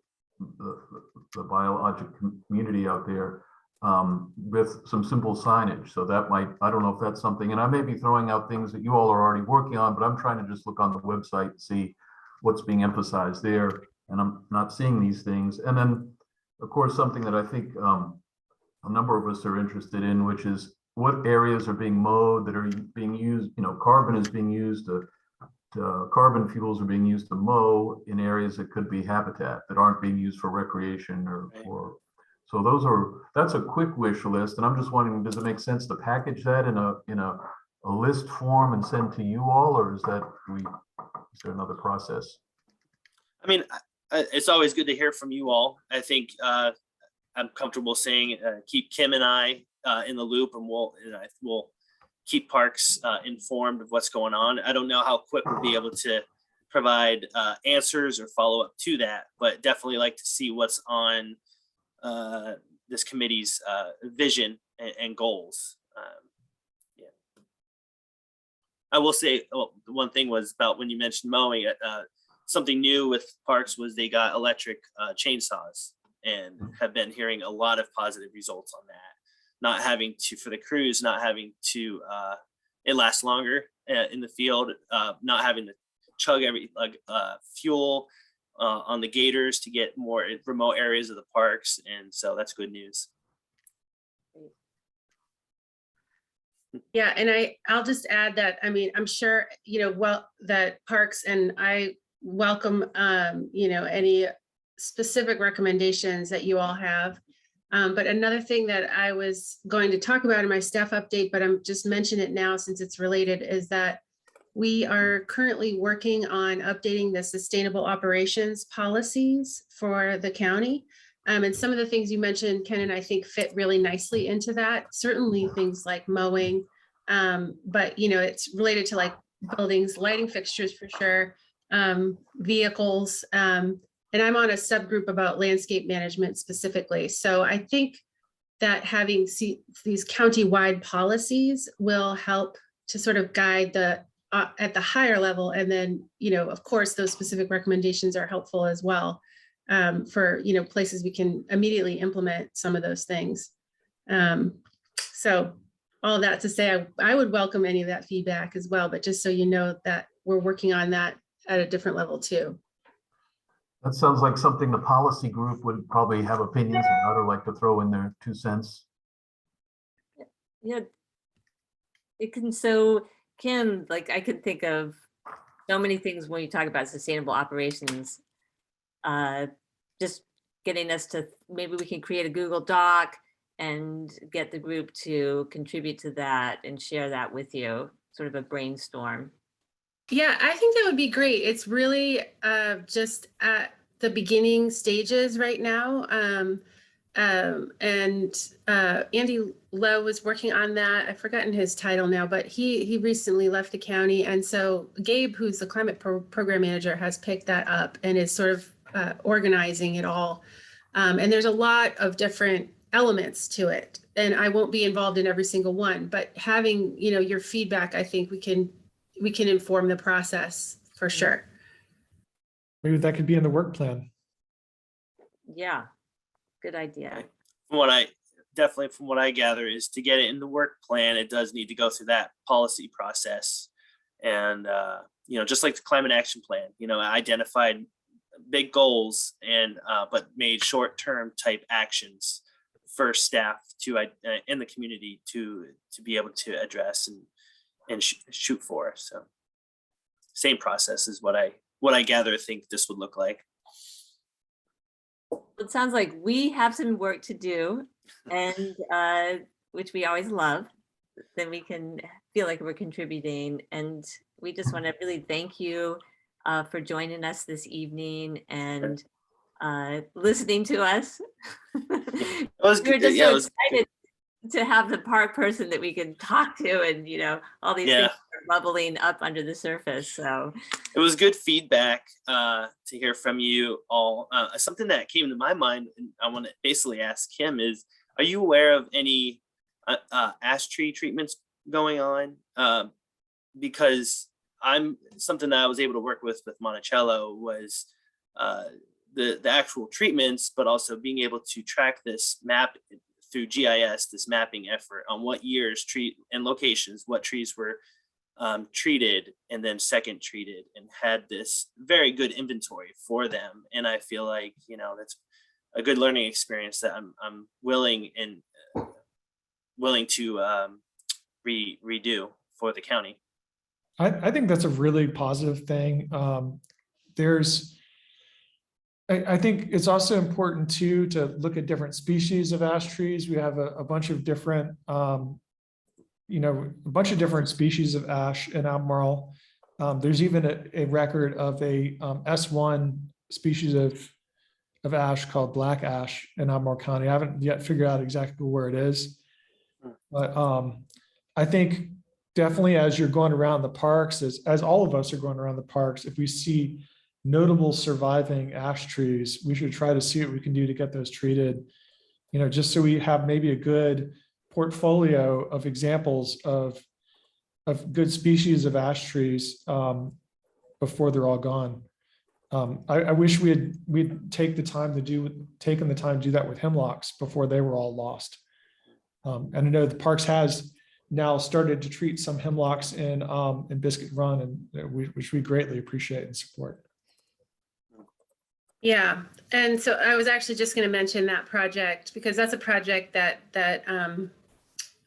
biologic community out there, with some simple signage. So that might, I don't know if that's something, and I may be throwing out things that you all are already working on, but I'm trying to just look on the website and see what's being emphasized there. And I'm not seeing these things. And then, of course, something that I think a number of us are interested in, which is what areas are being mowed that are being used, carbon is being used carbon fuels are being used to mow in areas that could be habitat that aren't being used for recreation or so that's a quick wish list. And I'm just wondering, does it make sense to package that in a list form and send to you all, or is there another process? I mean, it's always good to hear from you all. I think I'm comfortable saying keep Kim and I in the loop, and we'll keep parks informed of what's going on. I don't know how quick we'll be able to provide answers or follow up to that, but definitely like to see what's on this committee's vision and goals. Yeah. I will say, one thing was about when you mentioned mowing, something new with parks was they got electric chainsaws, and have been hearing a lot of positive results on that. Not having to, for the crews, not having to, it lasts longer in the field, not having to chug fuel on the gators to get more remote areas of the parks. And so that's good news. Yeah, and I'll just add that, I mean, I'm sure, that parks, and I welcome, any specific recommendations that you all have. But another thing that I was going to talk about in my staff update, but I'm just mentioning it now since it's related, is that we are currently working on updating the sustainable operations policies for the county. And some of the things you mentioned, Ken, and I think fit really nicely into that. Certainly things like mowing, but it's related to like buildings, lighting fixtures for sure, vehicles, and I'm on a subgroup about landscape management specifically. So I think that having these county-wide policies will help to sort of guide at the higher level. And then, of course, those specific recommendations are helpful as well for, places we can immediately implement some of those things. So all of that to say, I would welcome any of that feedback as well, but just so you know that we're working on that at a different level too. That sounds like something the policy group would probably have opinions about or like to throw in their 2 cents. Yeah. It can, so Kim, like I could think of so many things when you talk about sustainable operations. Just getting us to, maybe we can create a Google Doc and get the group to contribute to that and share that with you, sort of a brainstorm. Yeah, I think that would be great. It's really just at the beginning stages right now. And Andy Lowe was working on that. I've forgotten his title now, but he recently left the county. And so Gabe, who's the climate program manager, has picked that up and is sort of organizing it all. And there's a lot of different elements to it. And I won't be involved in every single one, but having, your feedback, I think we can inform the process for sure. Maybe that could be in the work plan. Yeah, good idea. From what I gather is to get it in the work plan, it does need to go through that policy process. And, just like the climate action plan, identified big goals and, but made short-term type actions for staff to, in the community to be able to address and shoot for. So same process is what I gather, think this would look like. It sounds like we have some work to do, and which we always love. Then we can feel like we're contributing, and we just want to really thank you for joining us this evening and listening to us. We're just so excited to have the park person that we can talk to, and all these things are bubbling up under the surface. So it was good feedback to hear from you all. Something that came to my mind, and I want to basically ask Kim, is Are you aware of any ash tree treatments going on? Because something that I was able to work with Monticello was the actual treatments, but also being able to track this map through GIS, this mapping effort on what years and locations, what trees were treated and then second treated, and had this very good inventory for them. And I feel like, that's a good learning experience that I'm willing to redo for the county. I think that's a really positive thing. I think it's also important too to look at different species of ash trees. We have a bunch of different, species of ash in Albemarle. There's even a record of a S1 species of ash called black ash in Albemarle County. I haven't yet figured out exactly where it is, but I think definitely as you're going around the parks, as all of us are going around the parks, if we see notable surviving ash trees, we should try to see what we can do to get those treated, just so we have maybe a good portfolio of examples of good species of ash trees before they're all gone. I wish we'd taken the time to do that with hemlocks before they were all lost. And I know the parks has now started to treat some hemlocks in Biscuit Run, and which we greatly appreciate and support. Yeah, and so I was actually just going to mention that project because that's a project that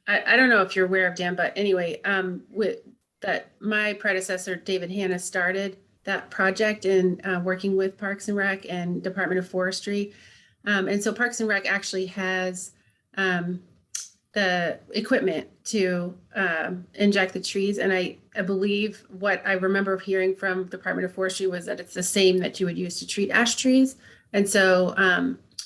I don't know if you're aware of, Dan, but anyway, that my predecessor David Hanna started that project in working with Parks and Rec and Department of Forestry, and so Parks and Rec actually has the equipment to inject the trees. And I believe what I remember hearing from Department of Forestry was that it's the same that you would use to treat ash trees. And so,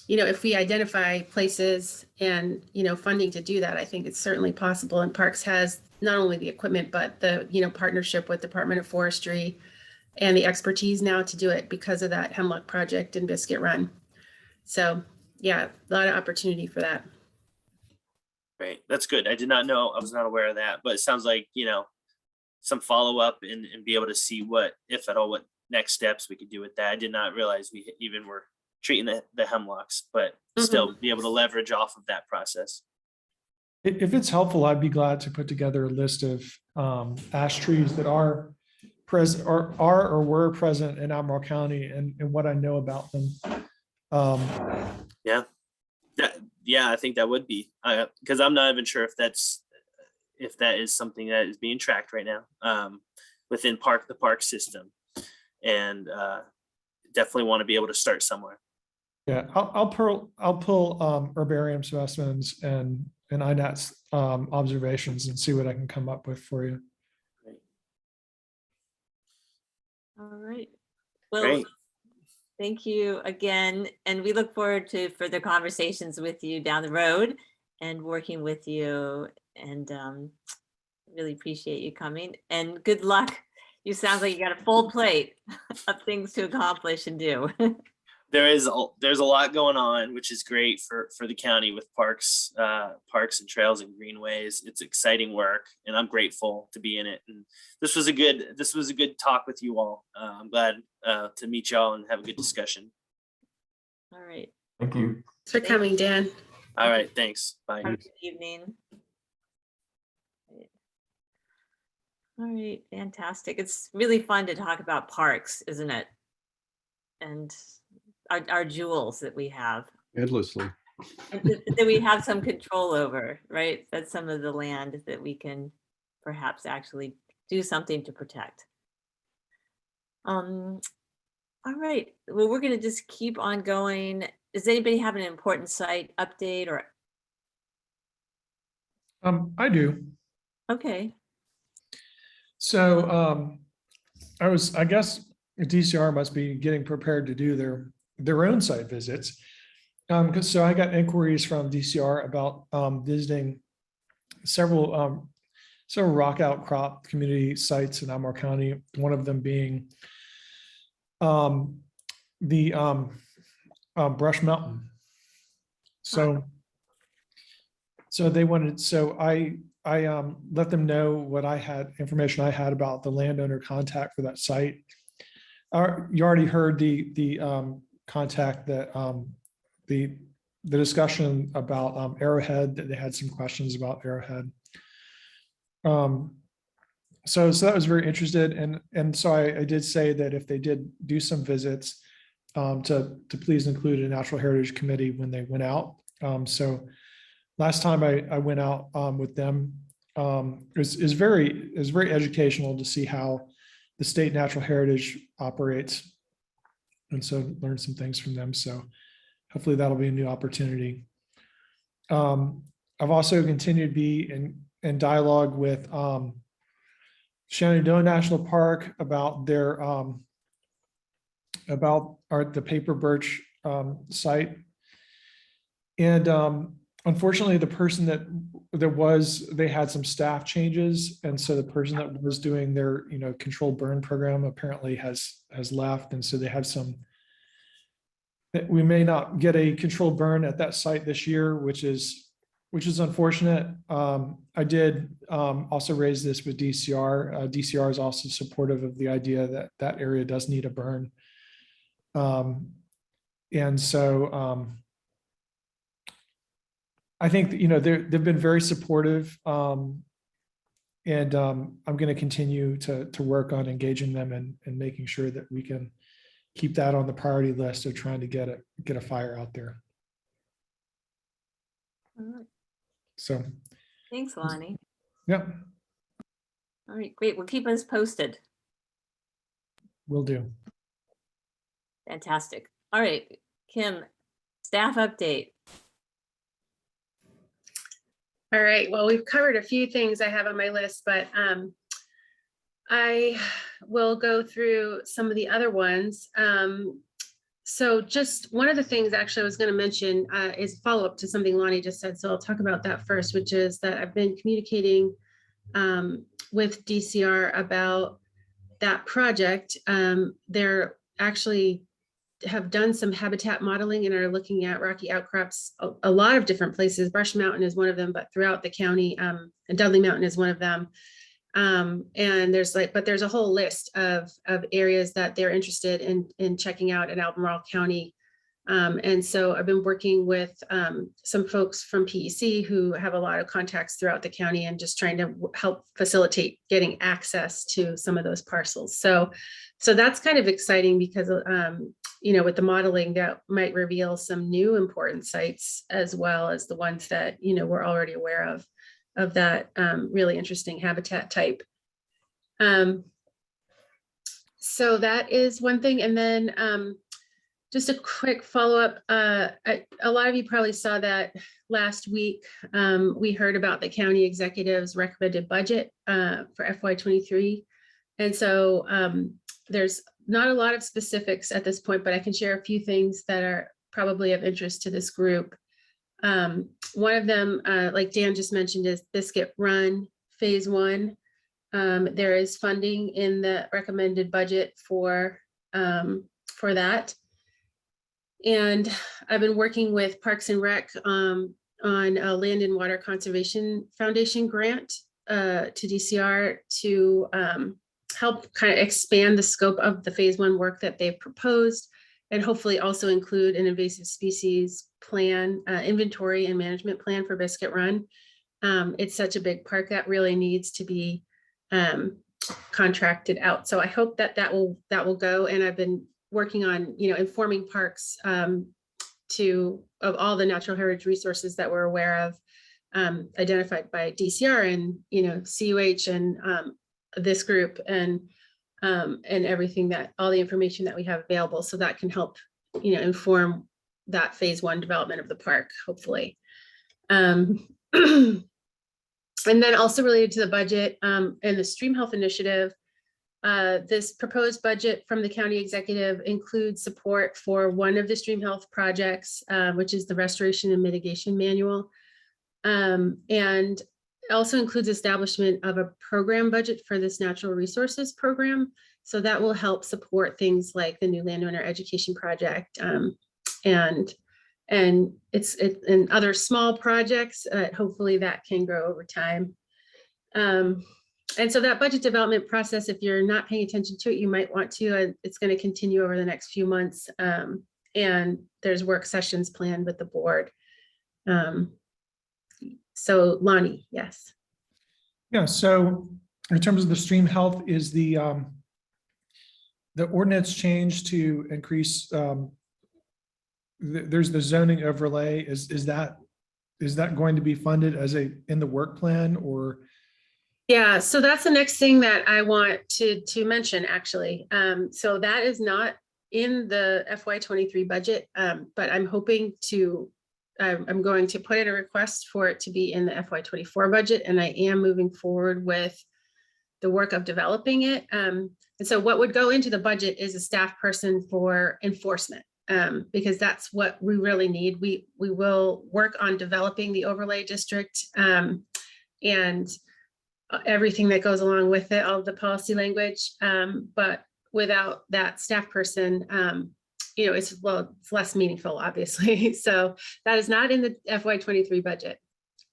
if we identify places and, funding to do that, I think it's certainly possible. And Parks has not only the equipment, but the, partnership with Department of Forestry and the expertise now to do it because of that hemlock project in Biscuit Run. So yeah, a lot of opportunity for that. Great. That's good. I did not know. I was not aware of that, but it sounds like, some follow-up and be able to see what, if at all, what next steps we could do with that. I did not realize we even were treating the hemlocks, but still be able to leverage off of that process. If it's helpful, I'd be glad to put together a list of ash trees that are present or were present in Albemarle County and what I know about them. Yeah, I think that would be, because I'm not even sure if that is something that is being tracked right now within the park system, and definitely want to be able to start somewhere. Yeah, I'll pull herbarium specimens and INAT's observations and see what I can come up with for you. Great. All right. Well, Great. thank you again. And we look forward to further conversations with you down the road and working with you. And really appreciate you coming, and good luck. You sound like you got a full plate of things to accomplish and do. There's a lot going on, which is great for the county with parks and trails and greenways. It's exciting work, and I'm grateful to be in it. And this was a good talk with you all. I'm glad to meet y'all and have a good discussion. All right. Thank you. Thanks for coming, Dan. All right. Thanks. Bye. Have a good evening. All right, fantastic. It's really fun to talk about parks, isn't it? And our jewels that we have, Endlessly. and that we have some control over, right? That's some of the land that we can perhaps actually do something to protect. All right, well, we're going to just keep on going. Does anybody have an important site update or? I do. Okay. So I guess DCR must be getting prepared to do their own site visits. So I got inquiries from DCR about visiting several rock outcrop community sites in Albemarle County. One of them being the Brush Mountain. So So they wanted, so I let them know what I had, information I had about the landowner contact for that site. You already heard the contact that the discussion about Arrowhead, that they had some questions about Arrowhead. So that was very interested, and so I did say that if they did do some visits, to please include a Natural Heritage Committee when they went out. So last time I went out with them, it was very educational to see how the state natural heritage operates, and so learned some things from them. So hopefully that'll be a new opportunity. I've also continued to be in dialogue with Shenandoah National Park about their the paper birch site, and unfortunately the person they had some staff changes, and so the person that was doing their controlled burn program apparently has left, and so they have some, we may not get a controlled burn at that site this year, which is unfortunate. I did also raise this with DCR. DCR is also supportive of the idea that that area does need a burn. And so I think that, they've been very supportive, and I'm going to continue to work on engaging them and making sure that we can keep that on the priority list of trying to get a fire out there. All right. So Thanks, Lonnie. yeah, All right, great. Well, keep us posted. will do. Fantastic. All right, Kim, staff update. All right, well, we've covered a few things I have on my list, but I will go through some of the other ones. So just one of the things actually I was going to mention is follow up to something Lonnie just said. So I'll talk about that first, which is that I've been communicating with DCR about that project. They're actually have done some habitat modeling and are looking at rocky outcrops a lot of different places. Brush Mountain is one of them, but throughout the county, and Dudley Mountain is one of them. And there's a whole list of areas that they're interested in checking out in Albemarle County. And so I've been working with some folks from PEC who have a lot of contacts throughout the county and just trying to help facilitate getting access to some of those parcels. So that's kind of exciting because, with the modeling that might reveal some new important sites as well as the ones that, we're already aware of that really interesting habitat type. So that is one thing. And then just a quick follow-up. A lot of you probably saw that last week. We heard about the county executive's recommended budget for FY23. And so there's not a lot of specifics at this point, but I can share a few things that are probably of interest to this group. One of them, like Dan just mentioned, is Biscuit Run Phase 1. There is funding in the recommended budget for that. And I've been working with Parks and Rec on a Land and Water Conservation Foundation grant to DCR to help kind of expand the scope of the Phase 1 work that they've proposed, and hopefully also include an invasive species plan, inventory and management plan for Biscuit Run. It's such a big park that really needs to be contracted out. So I hope that will go. And I've been working on, informing parks of all the natural heritage resources that we're aware of, identified by DCR and, CUH and this group and everything all the information that we have available. So that can help, inform that Phase 1 development of the park, hopefully. And then also related to the budget and the Stream Health Initiative, this proposed budget from the county executive includes support for one of the Stream Health projects, which is the Restoration and Mitigation Manual. And also includes establishment of a program budget for this natural resources program. So that will help support things like the new landowner education project and And it's in other small projects, hopefully that can grow over time. And so that budget development process, if you're not paying attention to it, you might want to, it's going to continue over the next few months. And there's work sessions planned with the board. So Lonnie, yes. Yeah, so in terms of the stream health, is the ordinance change to increase, there's the zoning overlay, is that going to be funded as in the work plan, or? Yeah, so that's the next thing that I want to mention, actually. So that is not in the FY23 budget, but I'm hoping to, I'm going to put in a request for it to be in the FY24 budget, and I am moving forward with the work of developing it. And so what would go into the budget is a staff person for enforcement, because that's what we really need. We will work on developing the overlay district, and everything that goes along with it, all of the policy language. But without that staff person, it's less meaningful, obviously. So that is not in the FY23 budget,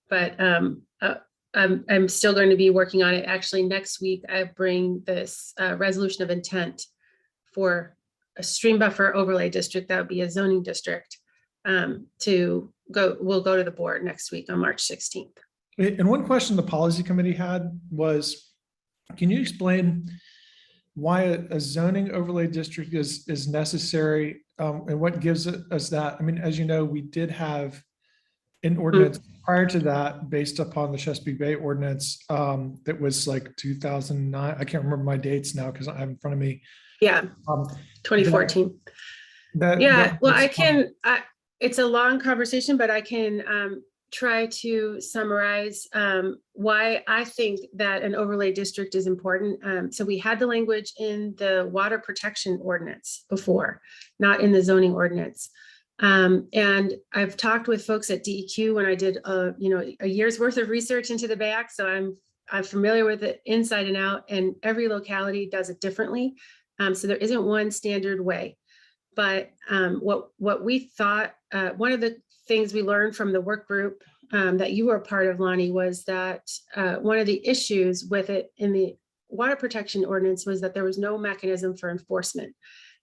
but I'm still going to be working on it. Actually, next week, I bring this resolution of intent for a stream buffer overlay district. That would be a zoning district we'll go to the board next week on March 16th. And one question the policy committee had was, can you explain why a zoning overlay district is necessary, and what gives us that? I mean, as you know, we did have an ordinance prior to that based upon the Chesapeake Bay ordinance that was like 2009. I can't remember my dates now because I have in front of me. Yeah, 2014. It's a long conversation, but I can try to summarize why I think that an overlay district is important. So we had the language in the water protection ordinance before, not in the zoning ordinance. And I've talked with folks at DEQ when I did a year's worth of research into the Bay Act. So I'm familiar with it inside and out, and every locality does it differently. So there isn't one standard way. But what we thought, one of the things we learned from the work group that you were a part of, Lonnie, was that one of the issues with it in the water protection ordinance was that there was no mechanism for enforcement.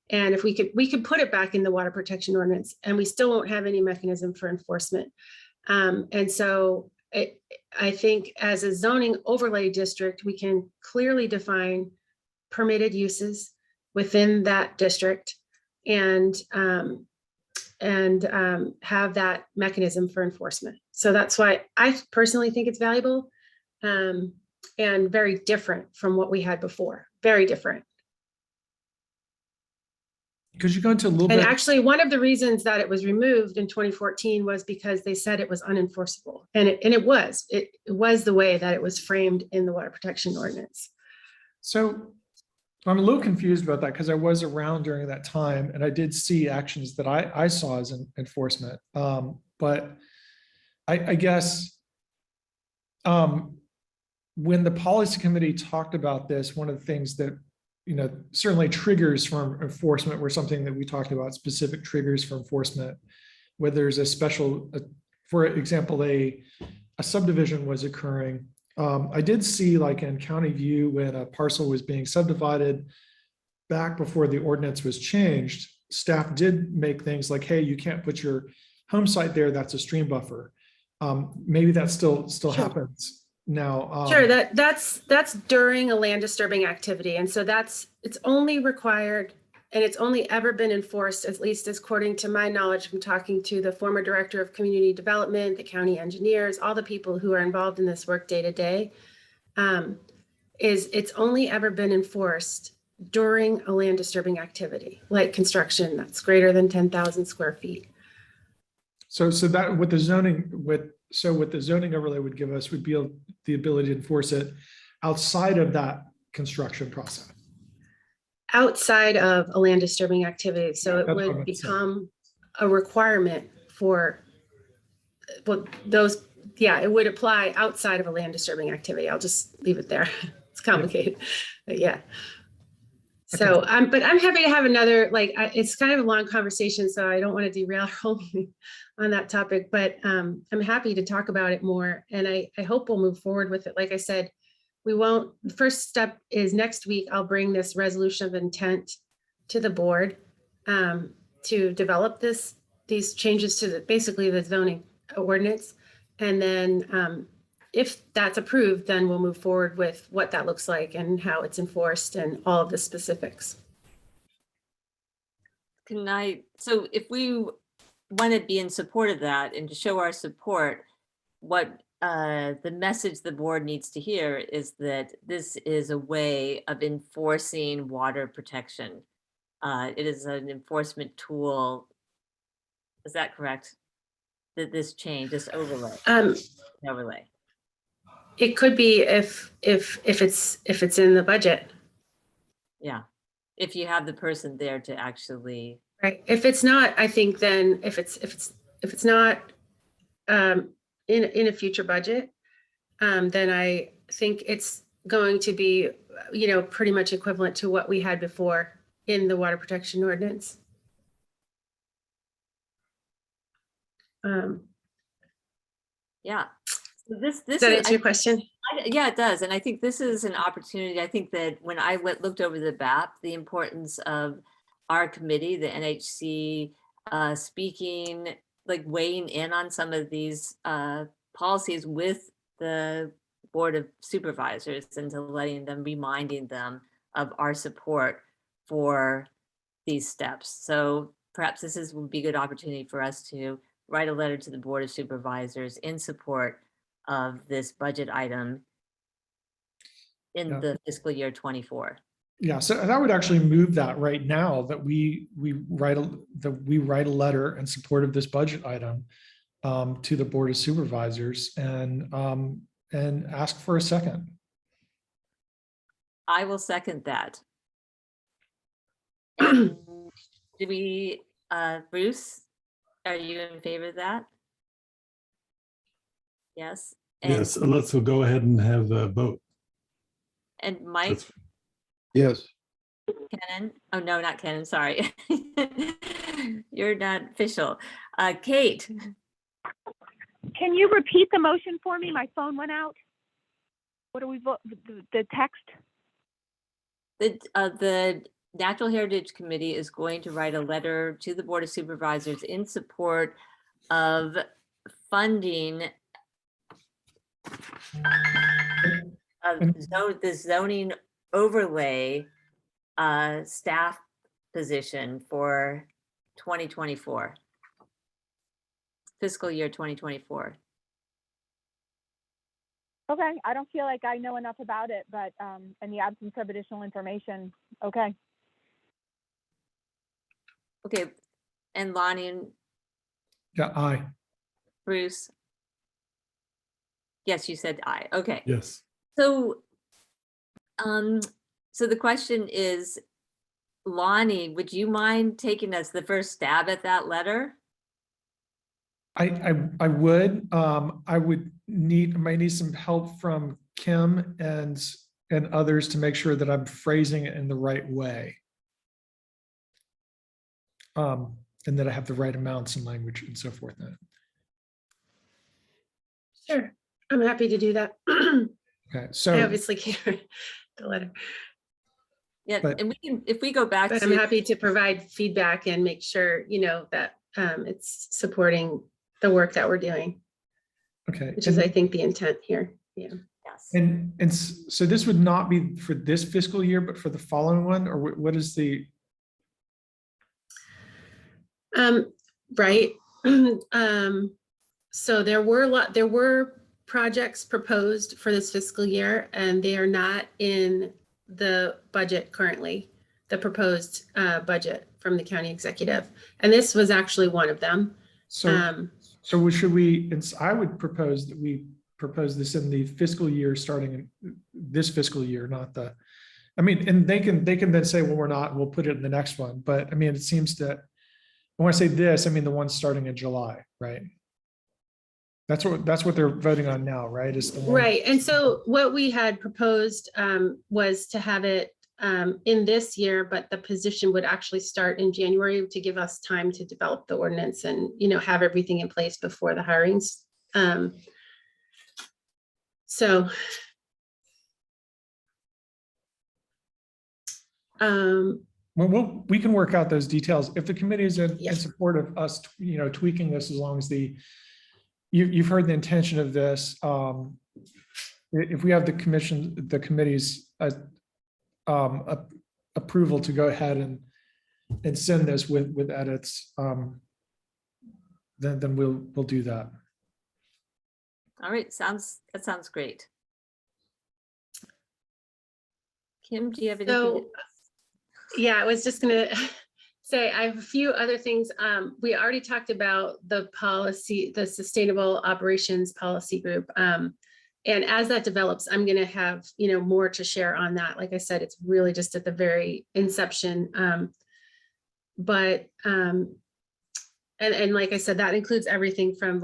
And if we could put it back in the water protection ordinance, and we still won't have any mechanism for enforcement. And so I think as a zoning overlay district, we can clearly define permitted uses within that district and have that mechanism for enforcement. So that's why I personally think it's valuable, and very different from what we had before. Very different. Could you go into a little bit? And actually, one of the reasons that it was removed in 2014 was because they said it was unenforceable, and it was the way that it was framed in the water protection ordinance. So I'm a little confused about that because I was around during that time and I did see actions that I saw as enforcement. But I guess when the policy committee talked about this, one of the things that, certainly triggers for enforcement were something that we talked about, specific triggers for enforcement, whether there's a special, for example, a subdivision was occurring. I did see, like in County View, when a parcel was being subdivided back before the ordinance was changed, staff did make things like, hey, you can't put your home site there, that's a stream buffer. Maybe that still Sure. happens now. Sure, that's during a land disturbing activity. And so it's only required, and it's only ever been enforced, at least as according to my knowledge from talking to the former director of community development, the county engineers, all the people who are involved in this work day to day, is it's only ever been enforced during a land disturbing activity, like construction that's greater than 10,000 square feet. So that what the zoning overlay would give us would be the ability to enforce it outside of that construction process. Outside of a land disturbing activity. So it That's what would I'm saying. become a requirement for it would apply outside of a land disturbing activity. I'll just leave it there. It's complicated, but yeah. So, but I'm happy to have another, it's kind of a long conversation, so I don't want to derail our whole meeting on that topic, but I'm happy to talk about it more. And I hope we'll move forward with it. Like I said, the first step is next week, I'll bring this resolution of intent to the board to develop these changes to basically the zoning ordinance. And then if that's approved, then we'll move forward with what that looks like and how it's enforced and all of the specifics. So if we want to be in support of that and to show our support, what the message the board needs to hear is that this is a way of enforcing water protection. It is an enforcement tool. Is that correct? That this change, this overlay. It could be if it's in the budget. Yeah, if you have the person there to actually. Right. If it's not, I think then if it's not in a future budget, then I think it's going to be, pretty much equivalent to what we had before in the water protection ordinance. Yeah. So this Does that answer your question? Yeah, it does. And I think this is an opportunity. I think that when I looked over the BAP, the importance of our committee, the NHC, speaking, weighing in on some of these policies with the Board of Supervisors and to reminding them of our support for these steps. So perhaps this would be a good opportunity for us to write a letter to the Board of Supervisors in support of this budget item in the fiscal year 24. Yeah, so I would actually move that right now that we write a letter in support of this budget item to the Board of Supervisors and ask for a second. I will second that. Do we, Bruce, are you in favor of that? Yes. Yes, let's go ahead and have a vote. And Mike? Yes. Kenan? Oh, no, not Kenan, sorry. You're not official. Kate? Can you repeat the motion for me? My phone went out. What do we vote? The text? The Natural Heritage Committee is going to write a letter to the Board of Supervisors in support of funding of the zoning overlay staff position for 2024, fiscal year 2024. Okay, I don't feel like I know enough about it, but in the absence of additional information, okay. Okay, and Lonnie and Yeah, aye. Bruce? Yes, you said aye. Okay. Yes. So, so the question is, Lonnie, would you mind taking us the first stab at that letter? I would. I might need some help from Kim and others to make sure that I'm phrasing it in the right way. And that I have the right amounts and language and so forth. Sure, I'm happy to do that. Okay, so I obviously can't write the letter, Yeah, But- and we can, if we go back but to. I'm happy to provide feedback and make sure, that it's supporting the work that we're doing, okay, which is, I think, the intent here. Yeah. Yes. and so this would not be for this fiscal year, but for the following one, or what is the? Right. So there were projects proposed for this fiscal year, and they are not in the budget currently, the proposed budget from the county executive. And this was actually one of them. So should we, I would propose that we propose this in the fiscal year starting in this fiscal year, not the, and they can then say, well, we're not, we'll put it in the next one. But it seems that when I say this, the one starting in July, right? That's what they're voting on now, right? Is the one. Right. And so what we had proposed was to have it in this year, but the position would actually start in January to give us time to develop the ordinance and, have everything in place before the hirings. So Well, we can work out those details. If the committee is in Yeah. support of us, tweaking this, as long as you've heard the intention of this. If we have the committee's approval to go ahead and send this with edits, then we'll do that. All right, that sounds great. Kim, do you have anything? So, yeah, I was just gonna say, I have a few other things. We already talked about the policy, the Sustainable Operations Policy Group. And as that develops, I'm gonna have, more to share on that. Like I said, it's really just at the very inception. And like I said, that includes everything from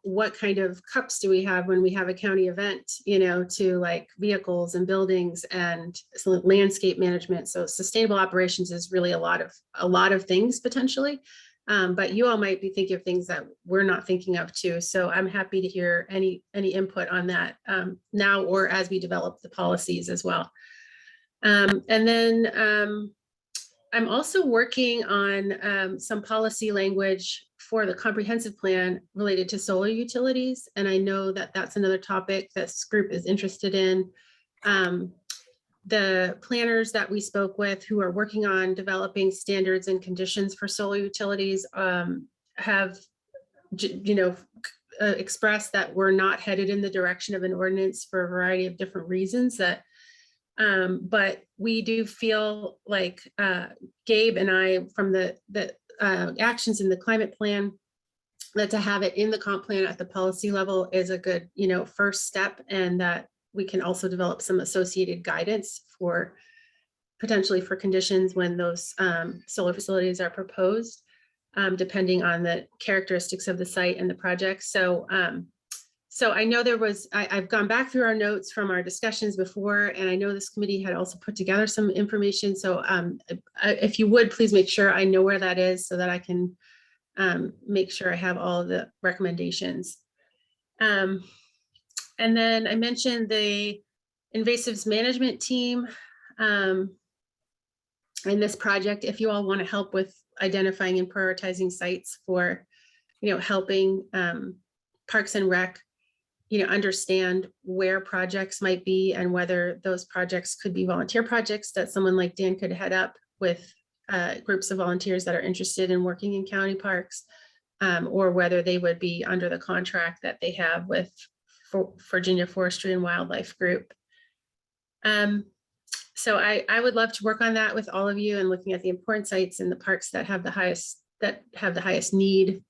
what kind of cups do we have when we have a county event, to like vehicles and buildings and landscape management. So sustainable operations is really a lot of things potentially. But you all might be thinking of things that we're not thinking of too. So I'm happy to hear any input on that now or as we develop the policies as well. And then I'm also working on some policy language for the comprehensive plan related to solar utilities. And I know that that's another topic this group is interested in. The planners that we spoke with who are working on developing standards and conditions for solar utilities have, expressed that we're not headed in the direction of an ordinance for a variety of different reasons but we do feel like Gabe and I, from the actions in the climate plan, that to have it in the comp plan at the policy level is a good, first step, and that we can also develop some associated guidance for potentially for conditions when those solar facilities are proposed, depending on the characteristics of the site and the project. So I know I've gone back through our notes from our discussions before, and I know this committee had also put together some information. So if you would, please make sure I know where that is so that I can make sure I have all of the recommendations. And then I mentioned the invasives management team in this project. If you all want to help with identifying and prioritizing sites for, helping Parks and Rec, understand where projects might be and whether those projects could be volunteer projects that someone like Dan could head up with groups of volunteers that are interested in working in county parks, or whether they would be under the contract that they have with Virginia Forestry and Wildlife Group. So I would love to work on that with all of you and looking at the important sites in the parks that have the highest need,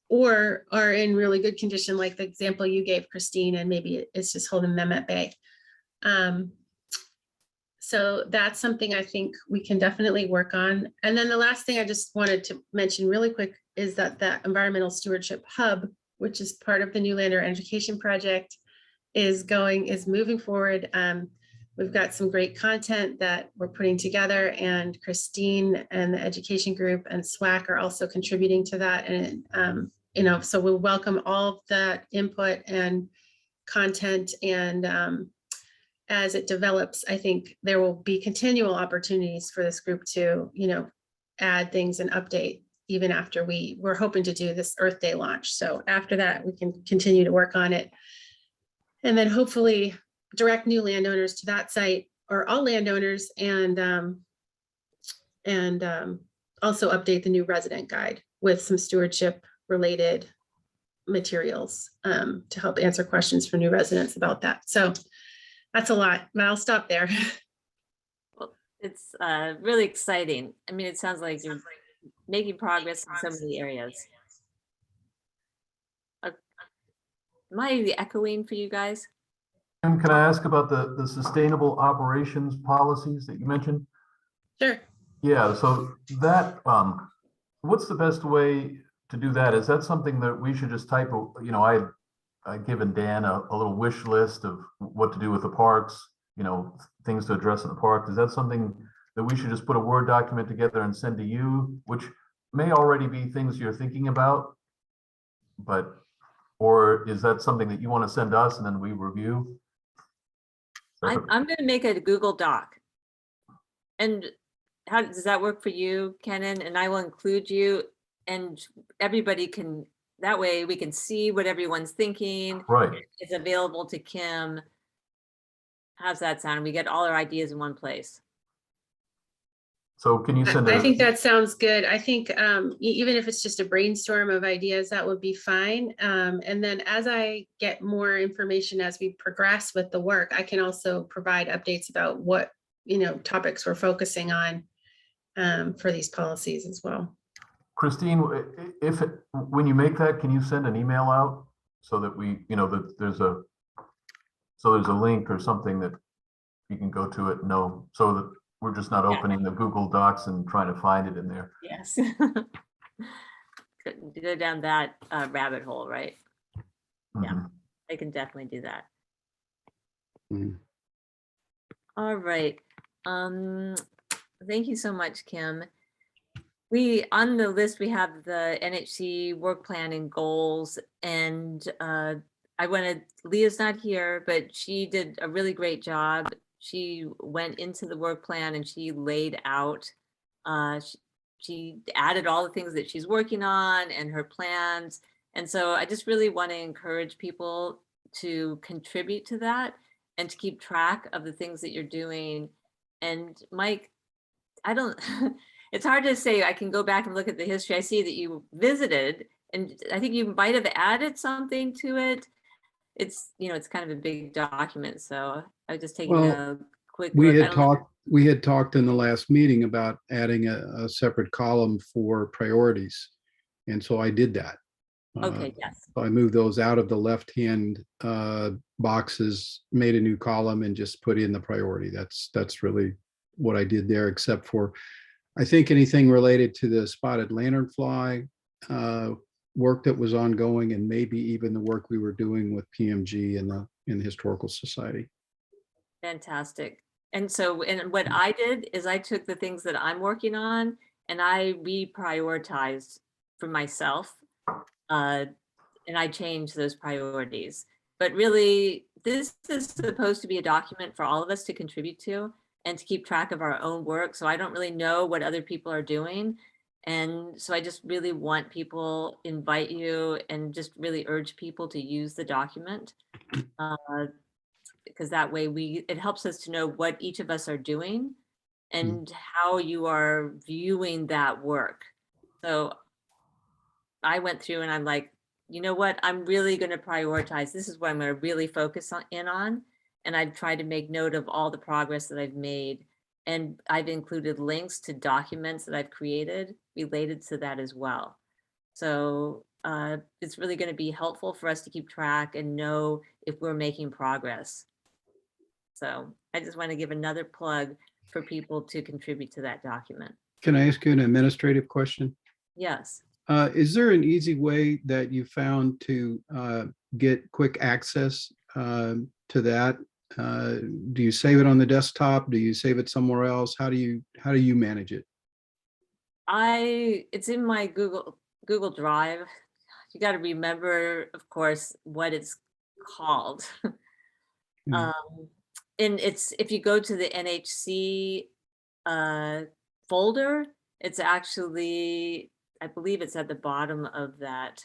or are in really good condition, like the example you gave, Christine, and maybe it's just holding them at bay. So that's something I think we can definitely work on. And then the last thing I just wanted to mention really quick is that the Environmental Stewardship Hub, which is part of the New Lander Education Project, is moving forward. We've got some great content that we're putting together, and Christine and the education group and SWAC are also contributing to that. And so we'll welcome all of that input and content. And as it develops, I think there will be continual opportunities for this group to, add things and update even after we're hoping to do this Earth Day launch. So after that, we can continue to work on it. And then hopefully direct new landowners to that site, or all landowners, and also update the new resident guide with some stewardship related materials to help answer questions for new residents about that. So that's a lot, but I'll stop there. Well, it's really exciting. I mean, it sounds like you're making progress in so many areas. Am I echoing for you guys? Kim, can I ask about the sustainable operations policies that you mentioned? Sure. Yeah, so that, what's the best way to do that? Is that something that we should just type, I've given Dan a little wish list of what to do with the parks, things to address in the park, is that something that we should just put a Word document together and send to you, which may already be things you're thinking about, but, or is that something that you want to send us and then we review? I'm going to make a Google Doc. And how does that work for you, Kenan? And I will include you, and everybody can, that way we can see what everyone's thinking. Right. It's available to Kim. How's that sound? We get all our ideas in one place. So can you send I a, think that sounds good. I think even if it's just a brainstorm of ideas, that would be fine. And then as I get more information as we progress with the work, I can also provide updates about what, topics we're focusing on for these policies as well. Christine, when you make that, can you send an email out so that we, that there's a link or something that you can go to it? No, so that we're just not opening the Google Docs and trying to find it in there. Yes. Couldn't go down that rabbit hole, right? Yeah, Mhm. I can definitely do that. Mm. All right. Thank you so much, Kim. On the list, we have the NHC work plan and goals, and Leah's not here, but she did a really great job. She went into the work plan and she laid out, she added all the things that she's working on and her plans. And so I just really want to encourage people to contribute to that and to keep track of the things that you're doing. And Mike, it's hard to say. I can go back and look at the history. I see that you visited, and I think you might have added something to it. It's, it's kind of a big document, so I was just taking a quick look. We had talked in the last meeting about adding a separate column for priorities. And so I did that. Okay, yes. So I moved those out of the left-hand boxes, made a new column and just put in the priority. That's really what I did there, except for, I think, anything related to the spotted lanternfly work that was ongoing, and maybe even the work we were doing with PMG in the Historical Society. Fantastic. And so, and what I did is I took the things that I'm working on and I reprioritized for myself, and I changed those priorities. But really, this is supposed to be a document for all of us to contribute to and to keep track of our own work. So I don't really know what other people are doing. And so I just really want people, invite you and just really urge people to use the document. Because that way it helps us to know what each of us are doing and how you are viewing that work. So I went through and I'm like, you know what, I'm really going to prioritize. This is what I'm going to really focus on. And I've tried to make note of all the progress that I've made. And I've included links to documents that I've created related to that as well. So it's really going to be helpful for us to keep track and know if we're making progress. So I just want to give another plug for people to contribute to that document. Can I ask you an administrative question? Yes. Is there an easy way that you found to get quick access to that? Do you save it on the desktop? Do you save it somewhere else? How do you manage it? It's in my Google Drive. You got to remember, of course, what it's called. And if you go to the NHC folder, it's actually, I believe it's at the bottom of that.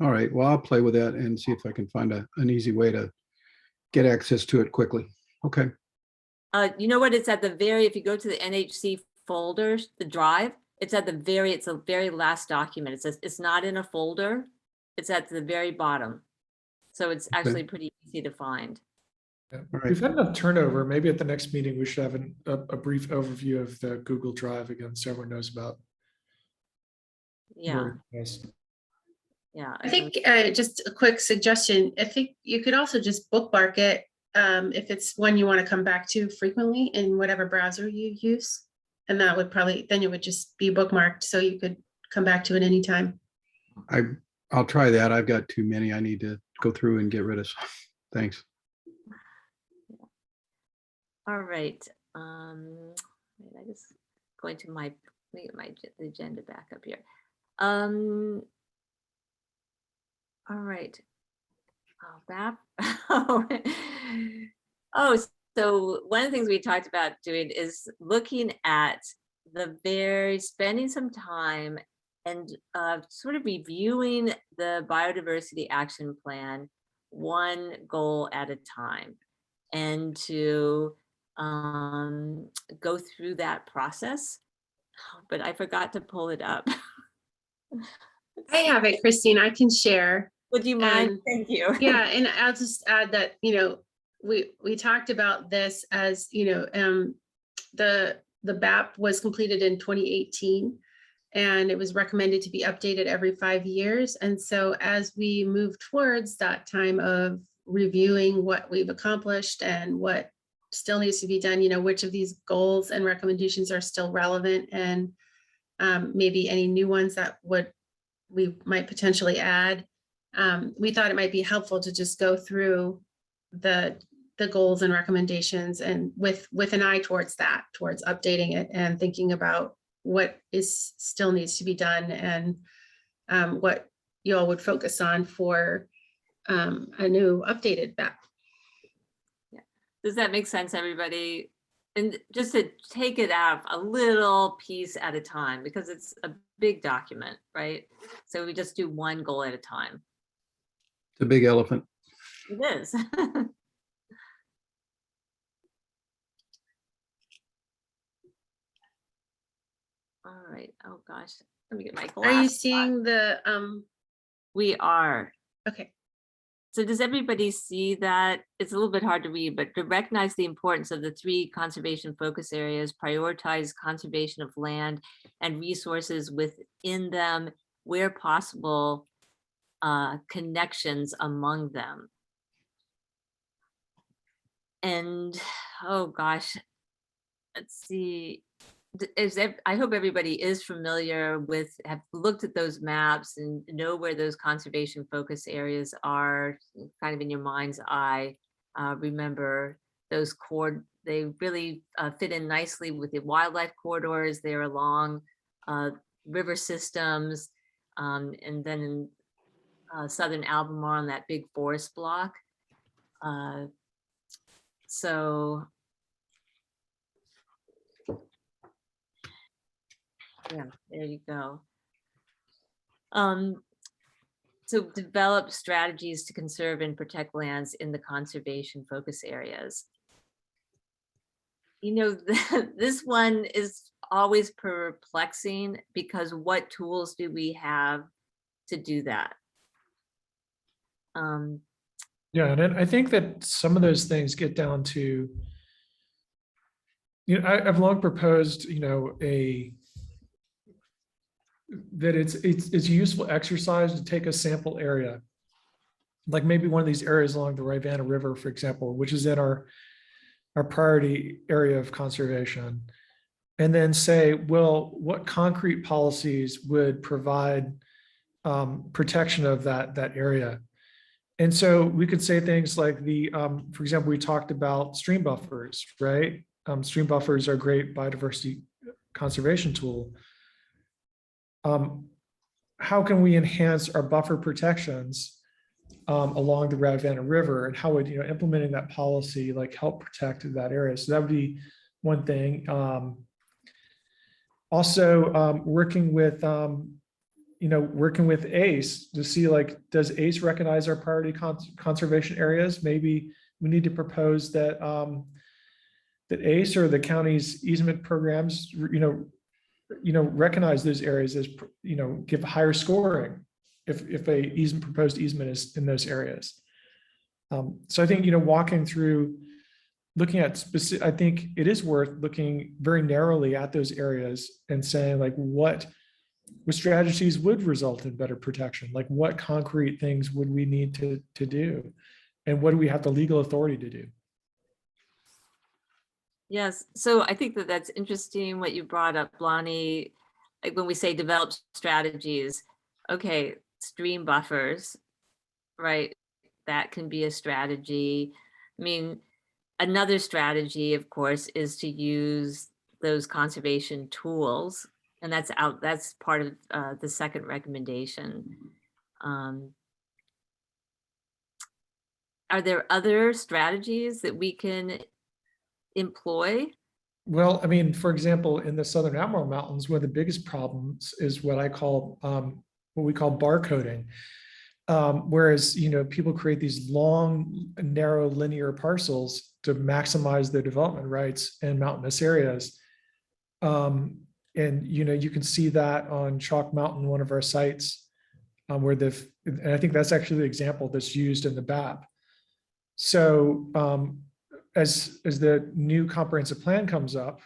All right, well, I'll play with that and see if I can find an easy way to get access to it quickly. Okay. You know what, it's at the if you go to the NHC folder, the drive, it's a very last document. It says it's not in a folder. It's at the very bottom. So it's actually pretty easy to find. Yeah. All right. We've had enough turnover. Maybe at the next meeting, we should have a brief overview of the Google Drive again, so everyone knows about. Yeah. Yes. Yeah. I think just a quick suggestion. I think you could also just bookmark it if it's one you want to come back to frequently in whatever browser you use. And that would then it would just be bookmarked so you could come back to it anytime. I'll try that. I've got too many I need to go through and get rid of. Thanks. All right. Wait, I just going to my, let me get my the agenda back up here. All right. Oh, that. Oh, so one of the things we talked about doing is looking at spending some time and sort of reviewing the biodiversity action plan, one goal at a time, and to go through that process. But I forgot to pull it up. I have it, Christine. I can share. Would you mind? And Thank you. yeah, and I'll just add that, we talked about this as, the BAP was completed in 2018, and it was recommended to be updated every 5 years. And so as we move towards that time of reviewing what we've accomplished and what still needs to be done, which of these goals and recommendations are still relevant, and maybe any new ones that we might potentially add. We thought it might be helpful to just go through the goals and recommendations, and with an eye towards updating it and thinking about what still needs to be done, and what you all would focus on for a new updated BAP. Yeah. Does that make sense, everybody? And just to take it out a little piece at a time, because it's a big document, right? So we just do one goal at a time. It's a big elephant. It is. All right. Oh gosh, let me get my glasses. Are you seeing the We are. okay. So does everybody see that? It's a little bit hard to read, but to recognize the importance of the 3 conservation focus areas, prioritize conservation of land and resources within them, where possible, connections among them. And, oh gosh, let's see. I hope everybody is familiar with, have looked at those maps and know where those conservation focus areas are, kind of in your mind's eye. Remember those they really fit in nicely with the wildlife corridors. They're along river systems, and then in southern Albemarle on that big forest block. So yeah, there you go. So develop strategies to conserve and protect lands in the conservation focus areas. This one is always perplexing, because what tools do we have to do that? Yeah, and I think that some of those things get down to, I've long proposed, that it's a useful exercise to take a sample area, like maybe one of these areas along the Rivanna River, for example, which is in our priority area of conservation, and then say, well, what concrete policies would provide protection of that area? And so we could say things like for example, we talked about stream buffers, right? Stream buffers are a great biodiversity conservation tool. How can we enhance our buffer protections along the Ravanna River, and how would implementing that policy help protect that area? So that would be one thing. Also, working with ACE to see does ACE recognize our priority conservation areas? Maybe we need to propose that that ACE or the county's easement programs recognize those areas as, give higher scoring if a proposed easement is in those areas. So I think, walking through, looking at I think it is worth looking very narrowly at those areas and saying what strategies would result in better protection? What concrete things would we need to do? And what do we have the legal authority to do? Yes, so I think that's interesting what you brought up, Lonnie. When we say develop strategies, okay, stream buffers, right? That can be a strategy. I mean, another strategy, of course, is to use those conservation tools. And that's part of the second recommendation. Are there other strategies that we can employ? Well, I mean, for example, in the Southern Albemarle Mountains, one of the biggest problems is what we call barcoding. Whereas, people create these long, narrow, linear parcels to maximize their development rights in mountainous areas. And, you can see that on Chalk Mountain, one of our sites, where and I think that's actually the example that's used in the BAP. So as the new comprehensive plan comes up,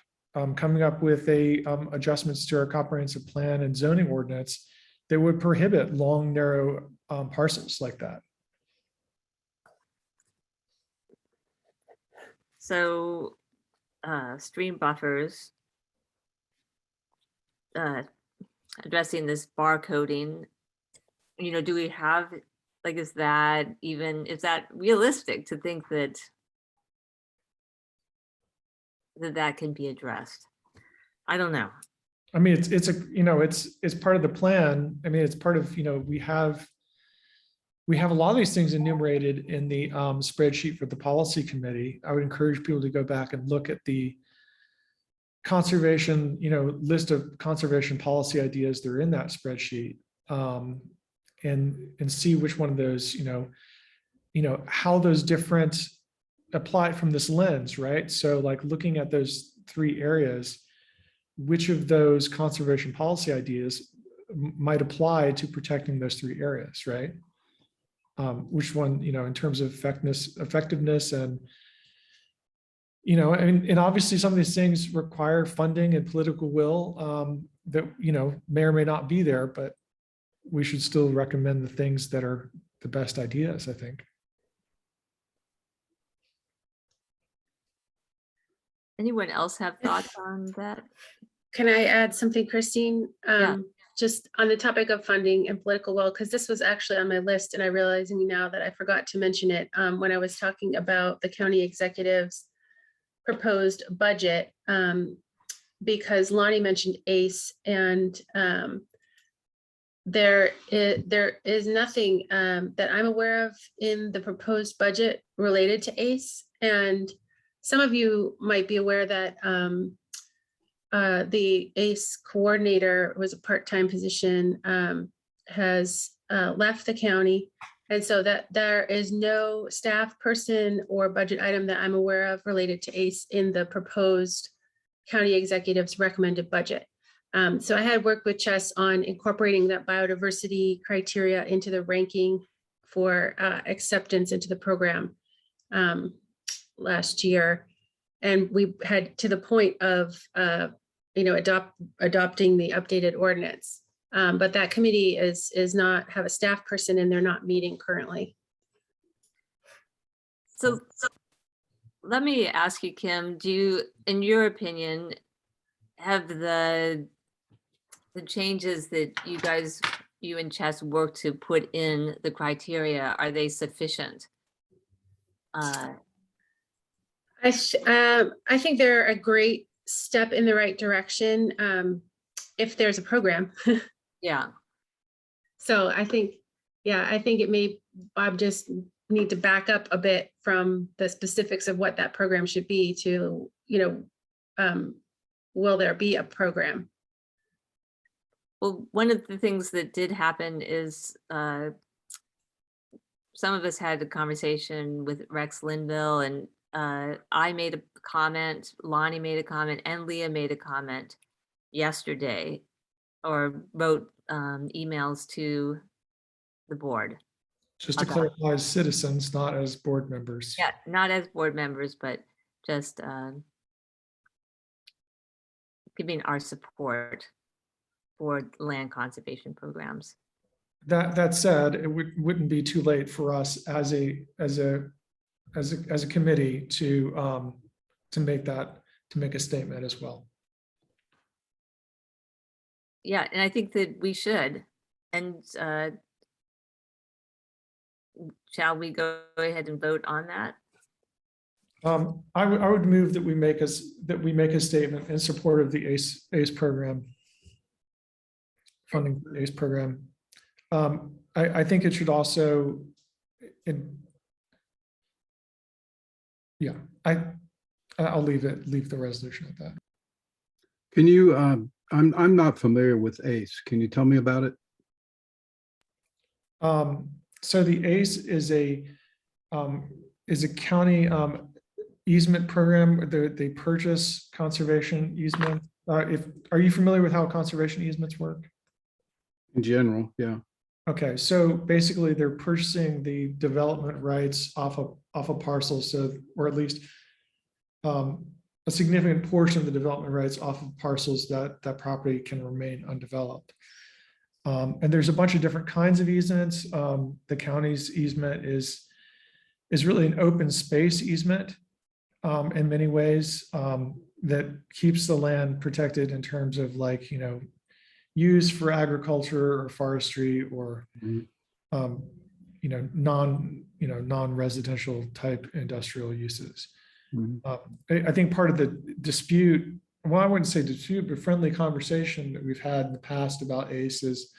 coming up with adjustments to our comprehensive plan and zoning ordinance that would prohibit long, narrow parcels like that. So stream buffers, addressing this barcoding, do we have, like, is that realistic to think that that can be addressed? I don't know. I mean, it's part of the plan. I mean, it's part of, we have a lot of these things enumerated in the spreadsheet for the policy committee. I would encourage people to go back and look at the conservation, list of conservation policy ideas that are in that spreadsheet, and see which one of those, how those different apply from this lens, right? So like looking at those three areas, which of those conservation policy ideas might apply to protecting those three areas, right? Which one, in terms of effectiveness and, and obviously some of these things require funding and political will that, may or may not be there, but we should still recommend the things that are the best ideas, I think. Anyone else have thoughts on that? Can I add something, Christine? Yeah. Just on the topic of funding and political will, because this was actually on my list and I'm realizing now that I forgot to mention it when I was talking about the county executive's proposed budget, because Lonnie mentioned ACE, and there is nothing that I'm aware of in the proposed budget related to ACE. And some of you might be aware that the ACE coordinator was a part-time position, has left the county. And so that there is no staff person or budget item that I'm aware of related to ACE in the proposed county executive's recommended budget. So I had worked with Chess on incorporating that biodiversity criteria into the ranking for acceptance into the program last year. And we had to the point of, adopting the updated ordinance. But that committee is not have a staff person and they're not meeting currently. So let me ask you, Kim, in your opinion, have the changes that you and Chess work to put in the criteria, are they sufficient? I think they're a great step in the right direction if there's a program. Yeah. So I think it may, Bob just need to back up a bit from the specifics of what that program should be to, will there be a program? Well, one of the things that did happen is some of us had a conversation with Rex Linville, and I made a comment, Lonnie made a comment, and Leah made a comment yesterday, or wrote emails to the board. Just to clarify, as citizens, not as board members. Yeah, not as board members, but just giving our support for land conservation programs. That said, it wouldn't be too late for us as a committee to make a statement as well. Yeah, and I think that we should. And shall we go ahead and vote on that? I would move that we make a statement in support of the ACE program, funding for the ACE program. I think it should also, I'll leave the resolution at that. Can you, I'm not familiar with ACE. Can you tell me about it? So the ACE is a county easement program. They purchase conservation easement. Are you familiar with how conservation easements work? In general, yeah. Okay, so basically they're purchasing the development rights off of parcels, so, or at least a significant portion of the development rights off of parcels that property can remain undeveloped. And there's a bunch of different kinds of easements. The county's easement is really an open space easement in many ways, that keeps the land protected in terms of, like, use for agriculture or forestry or non-residential type industrial uses. I think part of the dispute, well, I wouldn't say dispute, but friendly conversation that we've had in the past about ACE is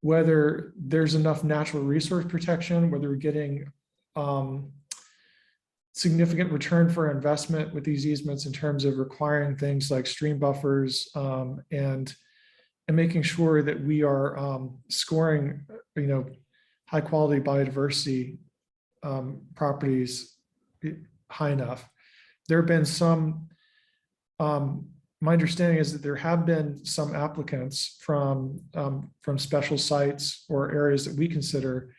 whether there's enough natural resource protection, whether we're getting significant return for investment with these easements in terms of requiring things like stream buffers and making sure that we are scoring, high quality biodiversity properties high enough. There have been some, my understanding is that there have been some applicants from special sites or areas that we consider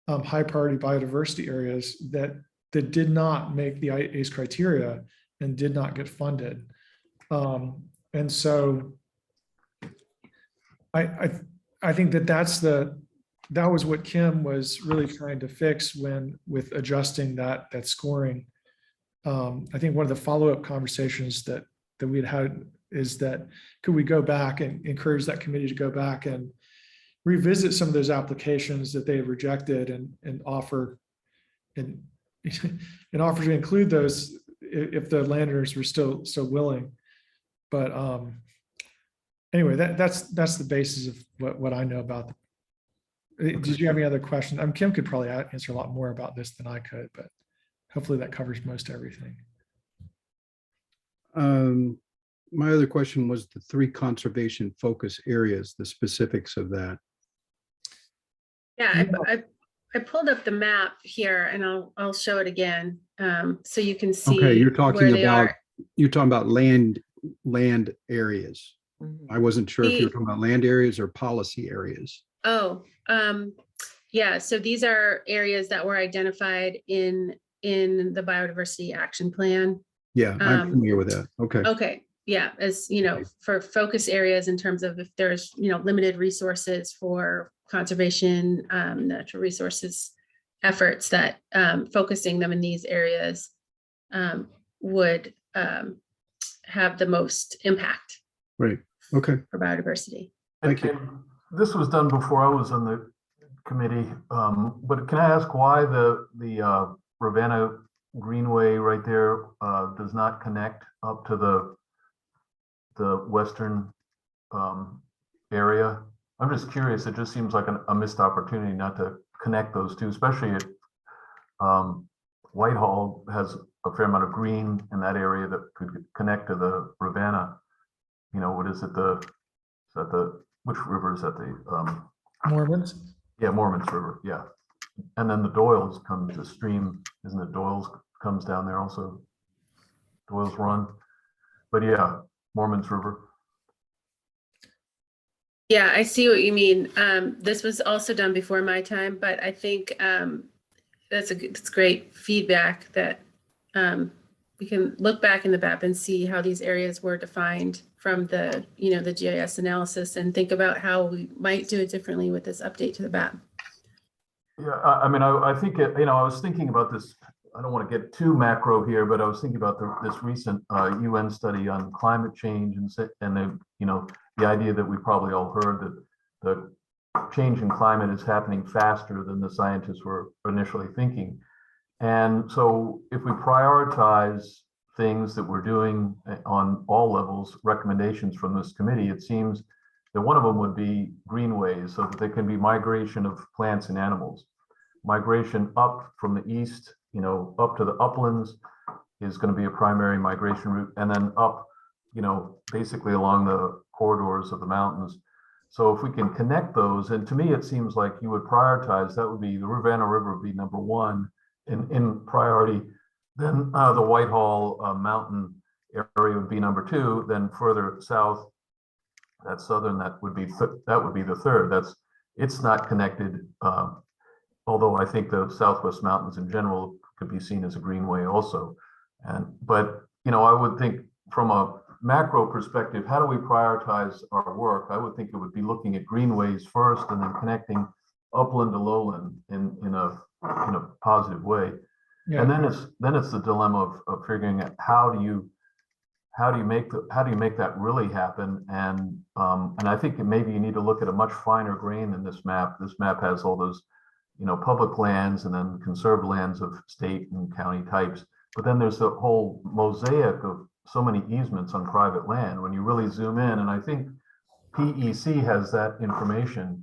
high priority biodiversity areas that did not make the ACE criteria and did not get funded. And so I think that was what Kim was really trying to fix with adjusting that scoring. I think one of the follow-up conversations that we had is that could we go back and encourage that committee to go back and revisit some of those applications that they have rejected and offer and offer to include those if the landowners were still willing. But anyway, that's the basis of what I know about. Did you have any other questions? Kim could probably answer a lot more about this than I could, but hopefully that covers most everything. My other question was the 3 conservation focus areas, the specifics of that. Yeah, I pulled up the map here and I'll show it again so you can see. Okay, you're talking about land areas. I wasn't sure if you were talking about land areas or policy areas. Oh, yeah. So these are areas that were identified in the Biodiversity Action Plan. Yeah, I'm familiar with that. Okay. Okay. Yeah. As for focus areas in terms of if there's, limited resources for conservation, natural resources efforts, that focusing them in these areas would have the most impact. Right. Okay. For biodiversity. Thank you. And this was done before I was on the committee, but can I ask why the Ravenna Greenway right there does not connect up to the western area? I'm just curious. It just seems like a missed opportunity not to connect those two, especially at Whitehall has a fair amount of green in that area that could connect to the Ravenna. What is it? Which river is that? The Mormons. Yeah, Mormons River. Yeah, and then the Doyles comes the stream, isn't it? Doyles comes down there also. Doyles Run, but yeah, Mormons River. Yeah, I see what you mean. This was also done before my time, but I think it's great feedback that we can look back in the map and see how these areas were defined from the the GIS analysis and think about how we might do it differently with this update to the map. Yeah, I think I was thinking about this. I don't want to get too macro here, but I was thinking about this recent UN study on climate change and the idea that we probably all heard that the change in climate is happening faster than the scientists were initially thinking. And so if we prioritize things that we're doing on all levels, recommendations from this committee, it seems that one of them would be greenways so that there can be migration of plants and animals. Migration up from the east, up to the uplands is going to be a primary migration route, and then up, basically along the corridors of the mountains. So if we can connect those, and to me, it seems like you would prioritize, that would be the Rivanna River would be number one in priority. Then the Whitehall Mountain area would be number two. Then further south, that southern, that would be the third. It's not connected, although I think the Southwest Mountains in general could be seen as a greenway also. But I would think from a macro perspective, how do we prioritize our work? I would think it would be looking at greenways first, and then connecting upland to lowland in a positive way. Yeah. And then it's the dilemma of figuring out how do you make that really happen? And I think maybe you need to look at a much finer grain than this map. This map has all those, public lands and then conserved lands of state and county types. But then there's a whole mosaic of so many easements on private land when you really zoom in. And I think PEC has that information.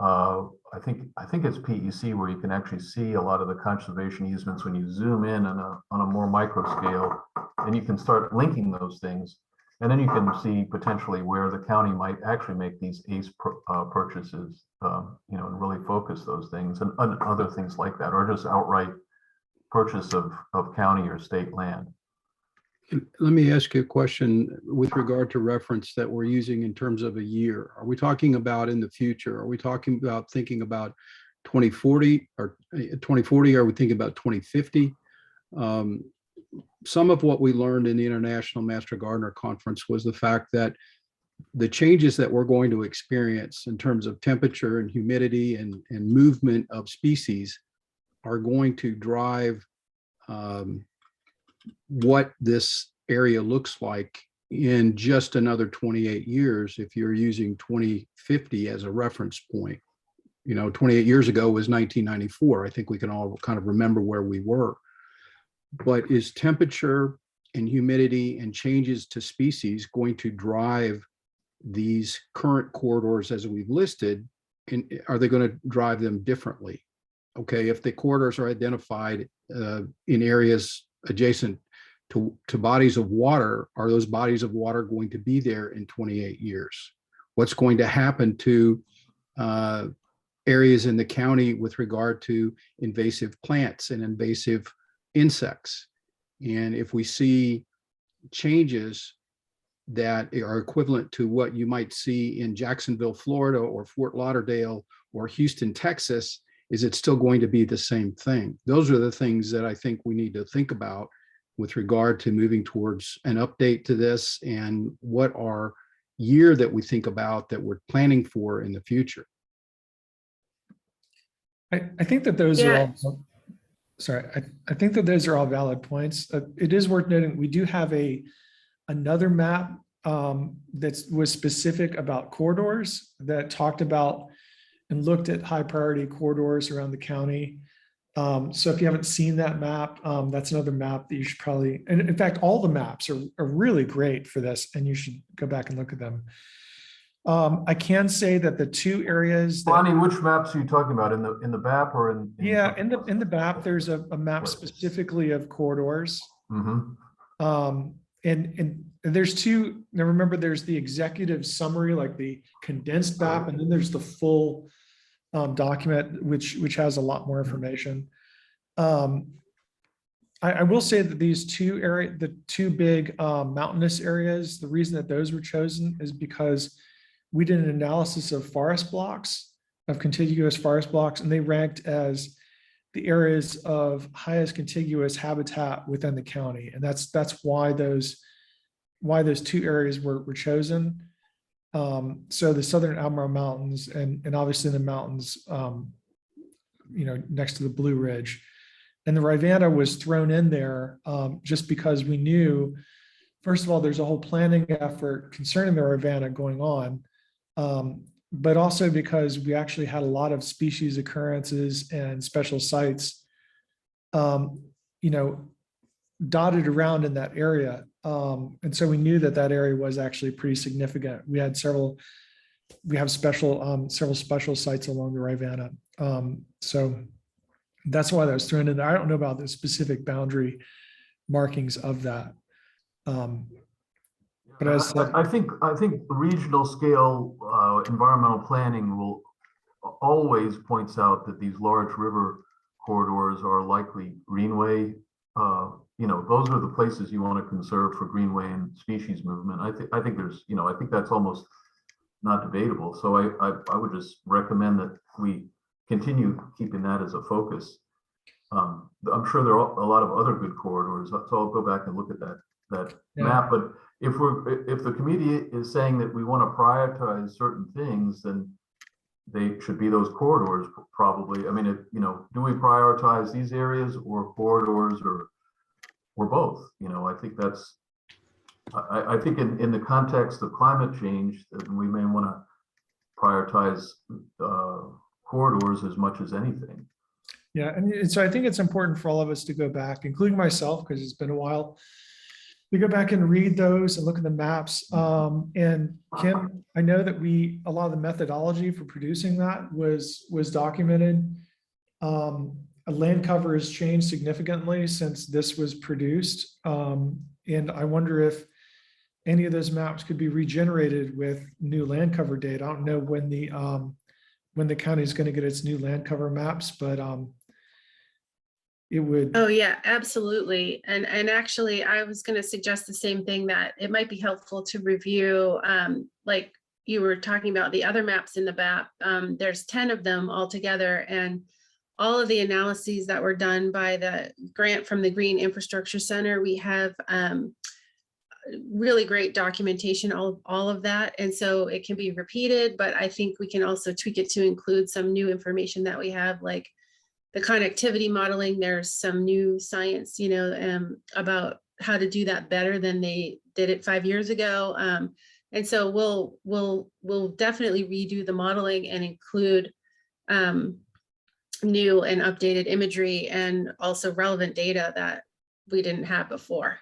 I think it's PEC where you can actually see a lot of the conservation easements when you zoom in on a more micro scale, and you can start linking those things. And then you can see potentially where the county might actually make these ACE purchases, and really focus those things and other things like that, or just outright purchase of county or state land. Let me ask you a question with regard to reference that we're using in terms of a year. Are we talking about in the future? Are we talking about thinking about 2040 or 2040? Are we thinking about 2050? Some of what we learned in the International Master Gardener Conference was the fact that the changes that we're going to experience in terms of temperature and humidity and movement of species are going to drive what this area looks like in just another 28 years if you're using 2050 as a reference point. 28 years ago was 1994. I think we can all kind of remember where we were. But is temperature and humidity and changes to species going to drive these current corridors as we've listed, and are they going to drive them differently? Okay, if the corridors are identified in areas adjacent to bodies of water, are those bodies of water going to be there in 28 years? What's going to happen to areas in the county with regard to invasive plants and invasive insects? And if we see changes that are equivalent to what you might see in Jacksonville, Florida, or Fort Lauderdale, or Houston, Texas, is it still going to be the same thing? Those are the things that I think we need to think about with regard to moving towards an update to this, and what our year that we think about that we're planning for in the future. I think that those are all, sorry, I think that those are all valid points. It is worth noting, we do have another map that was specific about corridors that talked about and looked at high priority corridors around the county. So if you haven't seen that map, that's another map that you should probably, and in fact, all the maps are really great for this, and you should go back and look at them. I can say that the two areas that, Bonnie, which maps are you talking about, in the BAP or in yeah, in the BAP, there's a map specifically of corridors. Mm-hmm. And there's two. Now remember, there's the executive summary, like the condensed BAP, and then there's the full document, which has a lot more information. I will say that these two areas, the two big mountainous areas, the reason that those were chosen is because we did an analysis of forest blocks, of contiguous forest blocks, and they ranked as the areas of highest contiguous habitat within the county. And that's why those two areas were chosen. So the Southern Albemarle Mountains and obviously the mountains, next to the Blue Ridge. And the Rivanna was thrown in there just because we knew, first of all, there's a whole planning effort concerning the Rivanna going on, but also because we actually had a lot of species occurrences and special sites you know, dotted around in that area. And so we knew that that area was actually pretty significant. We have several special sites along the Rivanna. So that's why that was thrown in there. I don't know about the specific boundary markings of that. But as I think regional scale environmental planning will always points out that these large river corridors are likely greenway. You know, those are the places you want to conserve for greenway and species movement. I think there's, you know, I think that's almost not debatable. So I would just recommend that we continue keeping that as a focus. I'm sure there are a lot of other good corridors, so I'll go back and look at that map. But if the committee is saying that we want to prioritize certain things, then they should be those corridors probably. I mean, you know, do we prioritize these areas or corridors or both? You know, I think that's, I think in the context of climate change, that we may want to prioritize corridors as much as anything. yeah, and so I think it's important for all of us to go back, including myself, because it's been a while, to go back and read those and look at the maps. And Kim, I know that a lot of the methodology for producing that was documented. A land cover has changed significantly since this was produced. And I wonder if any of those maps could be regenerated with new land cover data. I don't know when the county is going to get its new land cover maps, but it would. Oh yeah, absolutely. And actually I was going to suggest the same thing, that it might be helpful to review, like you were talking about the other maps in the map. There's 10 of them altogether, and all of the analyses that were done by the grant from the Green Infrastructure Center. We have really great documentation, all of that. And so it can be repeated, but I think we can also tweak it to include some new information that we have, like the connectivity modeling. There's some new science, you know, about how to do that better than they did it 5 years ago. And so we'll definitely redo the modeling and include new and updated imagery and also relevant data that we didn't have before.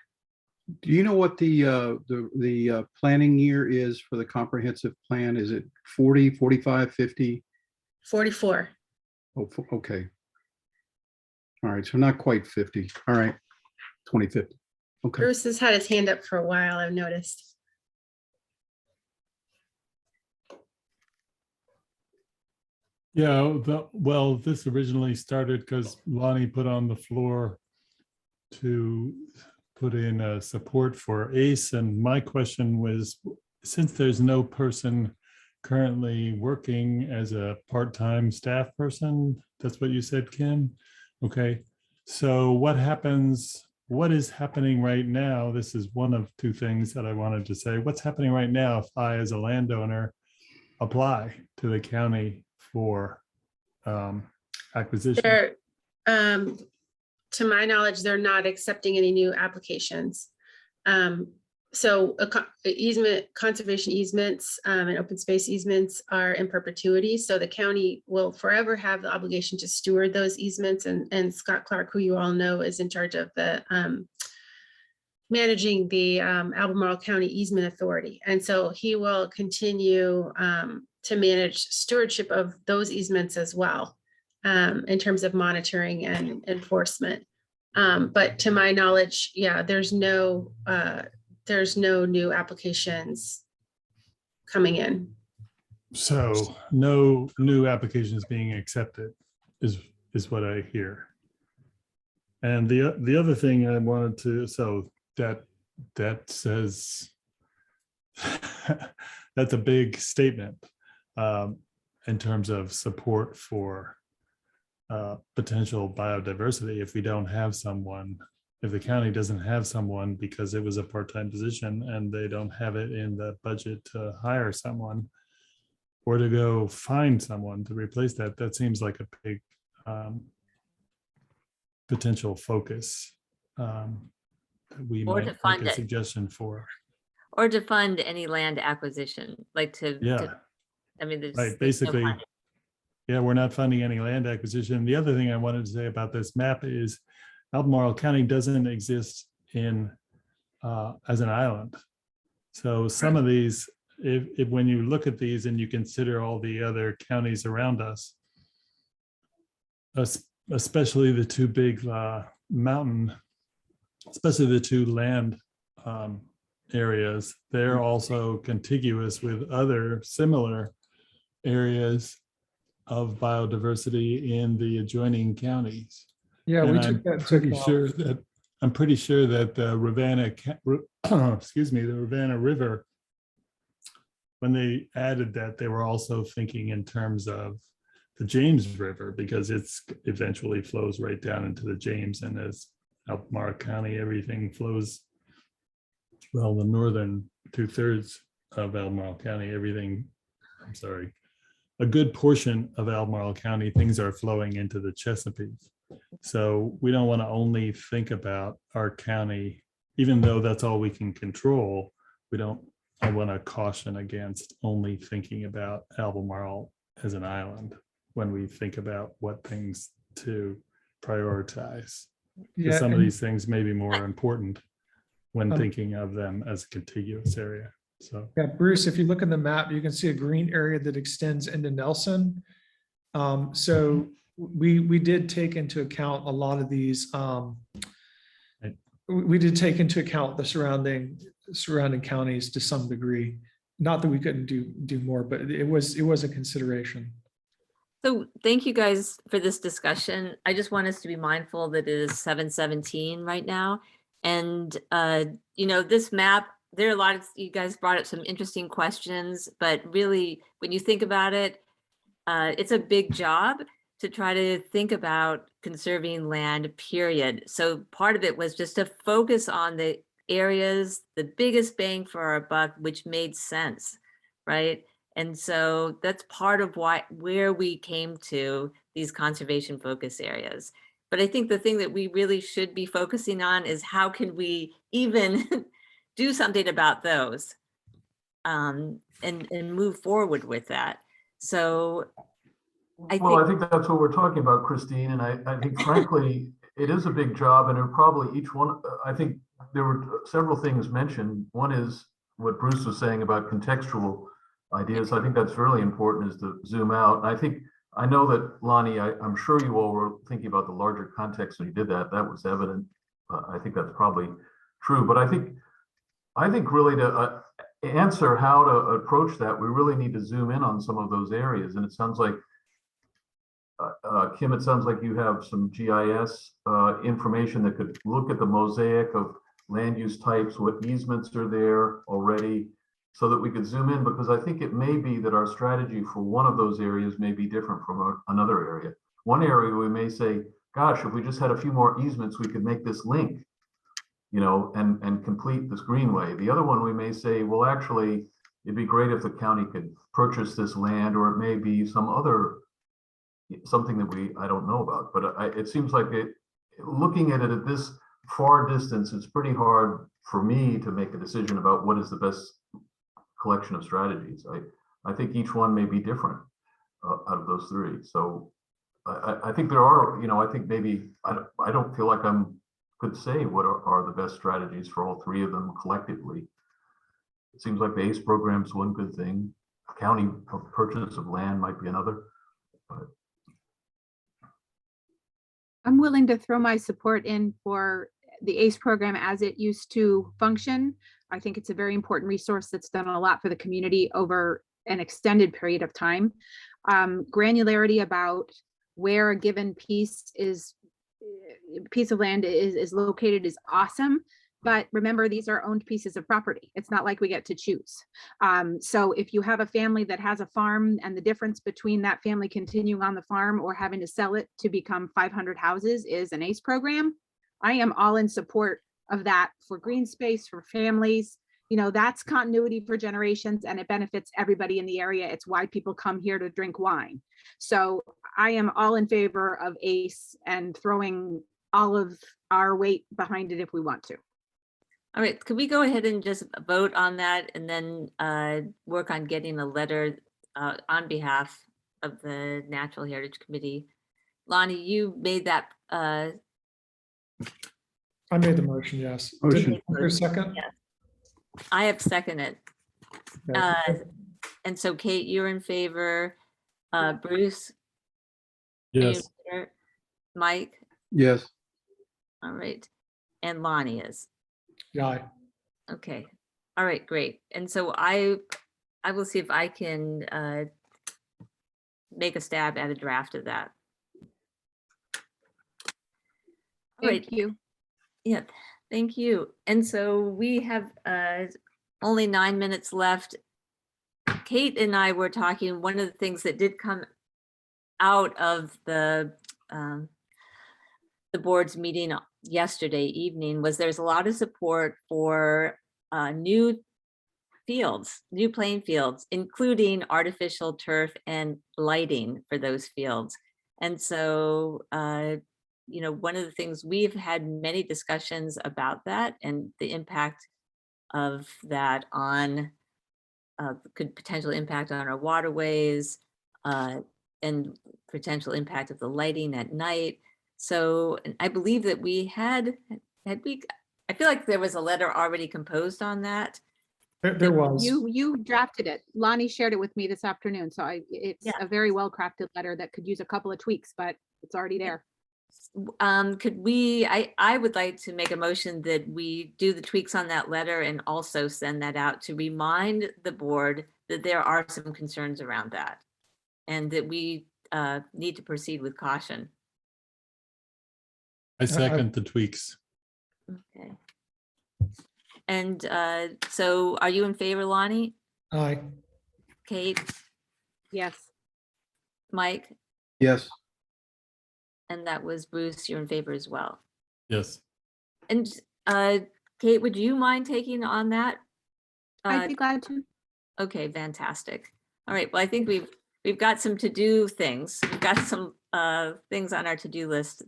Do you know what the planning year is for the comprehensive plan? Is it 40, 45, 50? 44. Oh, okay. All right, so not quite 50. All right, 2050. Okay. Bruce has had his hand up for a while, I've noticed. Yeah, well, this originally started because Lonnie put on the floor to put in support for ACE. And my question was, since there's no person currently working as a part-time staff person, that's what you said, Kim? Okay, so what is happening right now? This is one of two things that I wanted to say. What's happening right now if I, as a landowner, apply to the county for acquisition? To my knowledge, they're not accepting any new applications. So conservation easements and open space easements are in perpetuity. So the county will forever have the obligation to steward those easements. And Scott Clark, who you all know, is in charge of the managing the Albemarle County Easement Authority. And so he will continue to manage stewardship of those easements as well, in terms of monitoring and enforcement. But to my knowledge, yeah, there's no new applications coming in. So no new applications being accepted is what I hear. And the other thing I wanted to, so that says that's a big statement in terms of support for potential biodiversity. If we don't have someone, if the county doesn't have someone because it was a part-time position and they don't have it in the budget to hire someone or to go find someone to replace that, that seems like a big potential focus that we Or might to fund make a it. suggestion for. Or to fund any land acquisition, like I mean, there's Right, no basically, funding. yeah, we're not funding any land acquisition. The other thing I wanted to say about this map is Albemarle County doesn't exist in as an island. So some of these, if when you look at these and you consider all the other counties around us, especially the two big mountain, especially the two land areas, they're also contiguous with other similar areas of biodiversity in the adjoining counties. Yeah, And we I'm took that into pretty account. sure that the the Rivanna River, when they added that, they were also thinking in terms of the James River, because it's eventually flows right down into the James, and as Albemarle County, everything flows. Well, the northern 2/3 of Albemarle County, a good portion of Albemarle County, things are flowing into the Chesapeake. So we don't want to only think about our county, even though that's all we can control. I want to caution against only thinking about Albemarle as an island when we think about what things to prioritize. Because Yeah, some of and- these things may be more important when thinking of them as a contiguous area. So Yeah, Bruce, if you look at the map, you can see a green area that extends into Nelson. So we did take into account a lot of these. Right. We did take into account the surrounding counties to some degree. Not that we couldn't do more, but it was a consideration. So thank you guys for this discussion. I just want us to be mindful that it is 7:17 right now. And, this map, there are a lot of, you guys brought up some interesting questions, but really, when you think about it, it's a big job to try to think about conserving land, period. So part of it was just to focus on the areas, the biggest bang for our buck, which made sense, right? And so that's part of where we came to these conservation focus areas. But I think the thing that we really should be focusing on is how can we even do something about those and move forward with that. So I think that's what we're talking about, Christine. And I think frankly, it is a big job, and it probably each one, I think there were several things mentioned. One is what Bruce was saying about contextual ideas. I think that's really important, is to zoom out. And I know that, Lonnie, I'm sure you all were thinking about the larger context when you did that. That was evident. I think that's probably true. But I think really to answer how to approach that, we really need to zoom in on some of those areas. And it sounds like, Kim, it sounds like you have some GIS information that could look at the mosaic of land use types, what easements are there already, so that we could zoom in, because I think it may be that our strategy for one of those areas may be different from another area. One area we may say, gosh, if we just had a few more easements, we could make this link, and complete this greenway. The other one we may say, well, actually, it'd be great if the county could purchase this land, or it may be something that I don't know about. But it seems like looking at it at this far distance, it's pretty hard for me to make a decision about what is the best collection of strategies. I think each one may be different out of those three. So I think there are, I think maybe I don't feel like could say what are the best strategies for all three of them collectively. It seems like the ACE program's one good thing. County purchase of land might be another. But I'm willing to throw my support in for the ACE program as it used to function. I think it's a very important resource that's done a lot for the community over an extended period of time. Granularity about where a given piece of land is located is awesome. But remember, these are owned pieces of property. It's not like we get to choose. So if you have a family that has a farm, and the difference between that family continuing on the farm or having to sell it to become 500 houses is an ACE program, I am all in support of that for green space, for families. That's continuity for generations, and it benefits everybody in the area. It's why people come here to drink wine. So I am all in favor of ACE and throwing all of our weight behind it if we want to. all right, could we go ahead and just vote on that and then work on getting a letter on behalf of the Natural Heritage Committee? Lonnie, you made that I made the motion, yes. Motion. Did there a second? Yeah. I have seconded. Okay. And so Kate, you're in favor. Bruce? are you in Yes, favor? Mike? Yes. All right. And Lonnie is. Yeah, Okay. All right, great. And so I will see if I can make a stab at a draft of that. All right. Thank you. Yeah, thank you. And so we have only 9 minutes left. Kate and I were talking, one of the things that did come out of the board's meeting yesterday evening was there's a lot of support for new fields, new playing fields, including artificial turf and lighting for those fields. And so, you know, one of the things we've had many discussions about that and the impact of that on could potential impact on our waterways and potential impact of the lighting at night. So and I believe that we had we, I feel like there was a letter already composed on that. there was. You drafted it. Lonnie shared it with me this afternoon. So it's Yeah. a very well-crafted letter that could use a couple of tweaks, but it's already there. Could we, I would like to make a motion that we do the tweaks on that letter and also send that out to remind the board that there are some concerns around that and that we need to proceed with caution. I second the tweaks. Okay. And so are you in favor, Lonnie? Aye. Kate, Yes. Mike, Yes. and that was Bruce, you're in favor as well. Yes, And Kate, would you mind taking on that? I'd be glad to. Okay, fantastic. All right, well, I think we've got some to-do things. We've got some things on our to-do list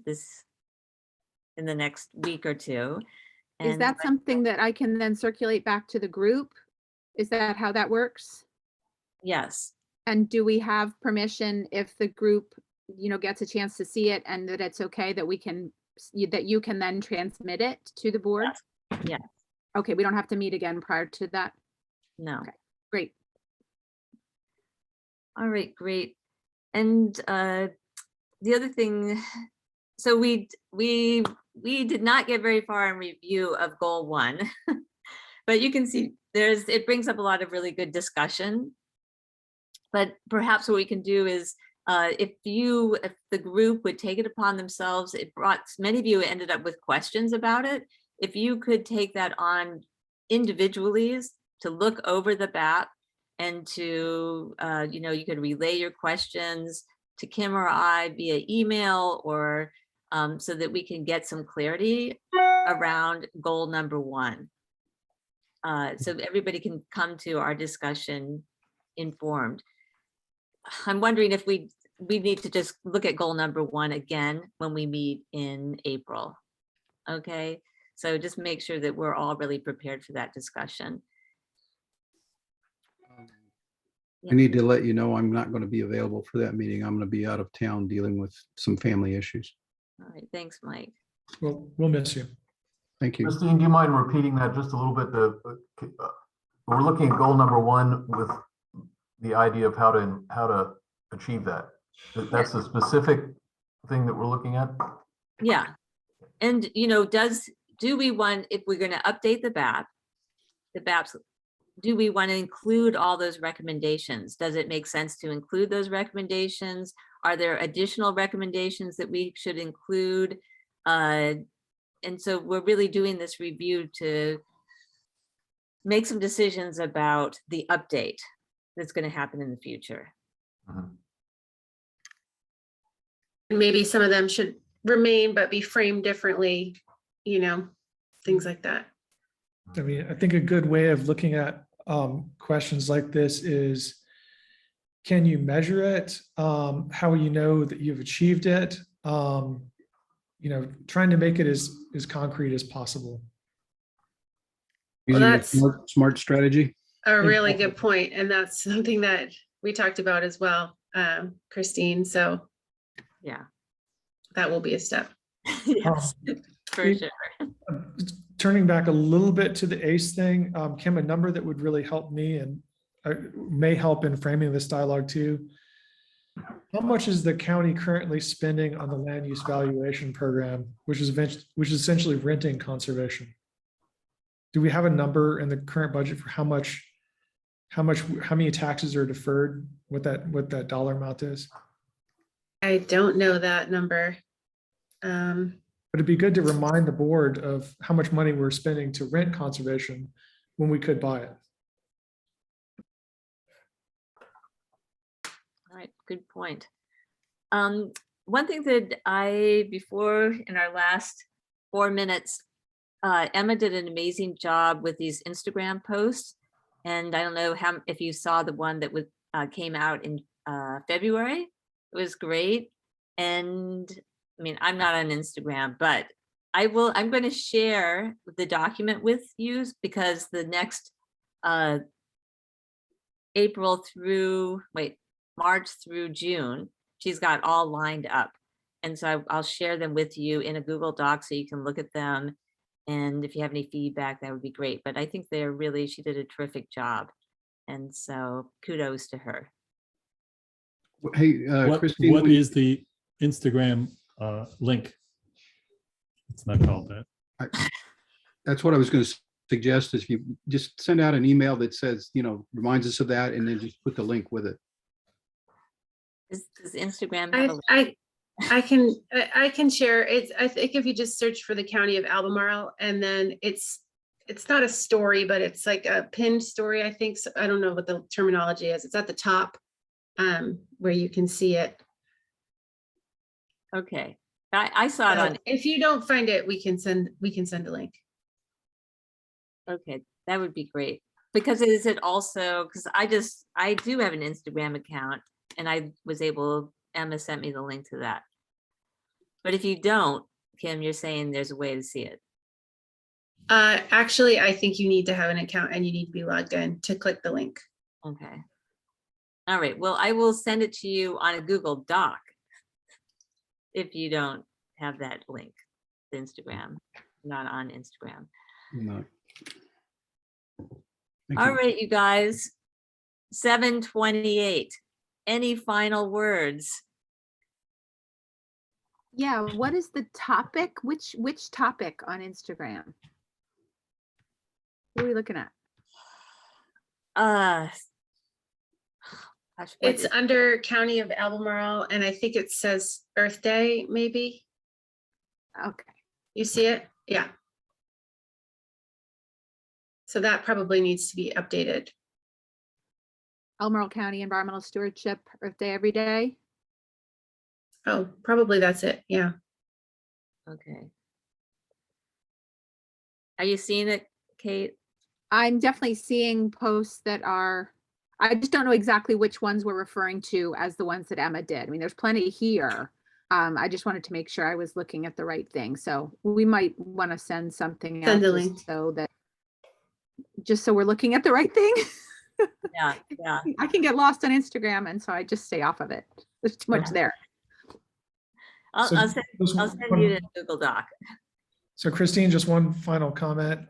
in the next week or two. Is And that something that I can then circulate back to the group? Is that how that works? yes, And do we have permission if the group, you know, gets a chance to see it and that it's okay that we can, that you can then transmit it to the board? yes. Okay, we don't have to meet again prior to that. No. Okay. Great. All right, great. And the other thing, so we did not get very far in review of goal 1, but you can see it brings up a lot of really good discussion. But perhaps what we can do is if the group would take it upon themselves, it brought many of you ended up with questions about it. If you could take that on individually to look over the BAP and to, you know, you could relay your questions to Kim or I via email or so that we can get some clarity around goal number 1. So everybody can come to our discussion informed. I'm wondering if we need to just look at goal number 1 again when we meet in April. Okay, so just make sure that we're all really prepared for that discussion. I need to let you know I'm not going to be available for that meeting. I'm going to be out of town dealing with some family issues. All right, thanks, Mike. We'll miss you. Thank you. Christine, do you mind repeating that just a little bit? We're looking at goal number 1 with the idea of how to achieve that. That's a specific thing that we're looking at? Yeah, and you know, do we want, if we're going to update the BAPs, do we want to include all those recommendations? Does it make sense to include those recommendations? Are there additional recommendations that we should include? And so we're really doing this review to make some decisions about the update that's going to happen in the future. maybe some of them should remain but be framed differently, you know, things like that. I mean, I think a good way of looking at questions like this is, can you measure it? How will you know that you've achieved it? You know, trying to make it as concrete as possible. Well, Using a that's- smart strategy. A really good point, and that's something that we talked about as well, Christine. So Yeah. that will be a step. Yes. for sure. Turning back a little bit to the ACE thing, Kim, a number that would really help me and may help in framing this dialogue too. How much is the county currently spending on the land use valuation program, which is essentially renting conservation? Do we have a number in the current budget for how many taxes are deferred? What that dollar amount is? I don't know that number. But it'd be good to remind the board of how much money we're spending to rent conservation when we could buy it. All right, good point. One thing that before in our last 4 minutes, Emma did an amazing job with these Instagram posts. And I don't know if you saw the one that came out in February. It was great. And I mean, I'm not on Instagram, but I'm going to share the document with you because the next March through June, she's got all lined up. And so I'll share them with you in a Google Doc so you can look at them. And if you have any feedback, that would be great. But I think she did a terrific job. And so kudos to her. Hey, Christine. What is the Instagram link? It's not called that. That's what I was going to suggest, is if you just send out an email that says, reminds us of that, and then just put the link with it. Does Instagram have a link? I can share it. I think if you just search for the County of Albemarle, and then it's not a story, but it's like a pinned story, I think. So I don't know what the terminology is. It's at the top where you can see it. Okay. I saw it on. If you don't find it, we can send a link. Okay, that would be great. Because is it also, because I do have an Instagram account, and Emma sent me the link to that. But if you don't, Kim, you're saying there's a way to see it. Actually, I think you need to have an account and you need to be logged in to click the link. Okay. All right. Well, I will send it to you on a Google Doc if you don't have that link to Instagram, not on Instagram. No. All right, you guys. 7:28. Any final words? Yeah, what is the topic? Which topic on Instagram? What are we looking at? Gosh, what It's under County of Albemarle, and I think it says Earth Day, maybe. Okay. You see it? Yeah. So that probably needs to be updated. Albemarle County Environmental Stewardship Earth Day every day. Oh, probably that's it. Yeah. Okay. Are you seeing it, Kate? I'm definitely seeing posts that are, I just don't know exactly which ones we're referring to as the ones that Emma did. I mean, there's plenty here. I just wanted to make sure I was looking at the right thing. So we might want to send something out so that, just so we're looking at the right thing. Yeah. I can get lost on Instagram, and so I just stay off of it. There's too much there. I'll send you the Google Doc. So Christine, just one final comment.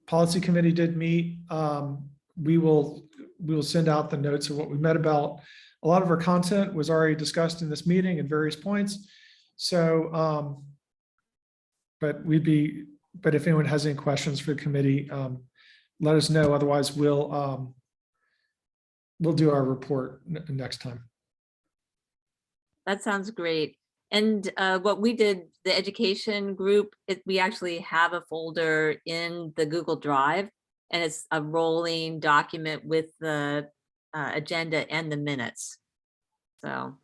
Policy committee did meet. We will send out the notes of what we met about. A lot of our content was already discussed in this meeting at various points. So, but if anyone has any questions for the committee, let us know. Otherwise, we'll do our report next time. That sounds great. And what we did, the education group, we actually have a folder in the Google Drive, and it's a rolling document with the agenda and the minutes. So,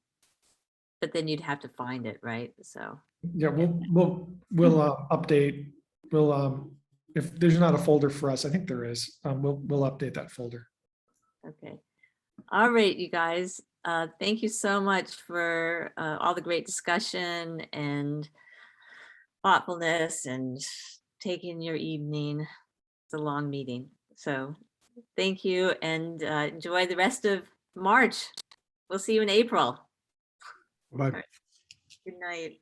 but then you'd have to find it, right? So yeah, we'll update. We'll if there's not a folder for us, I think there is. We'll update that folder. Okay. All right, you guys. Thank you so much for all the great discussion and thoughtfulness and taking your evening. It's a long meeting. So thank you, and enjoy the rest of March. We'll see you in April. Bye. Good night.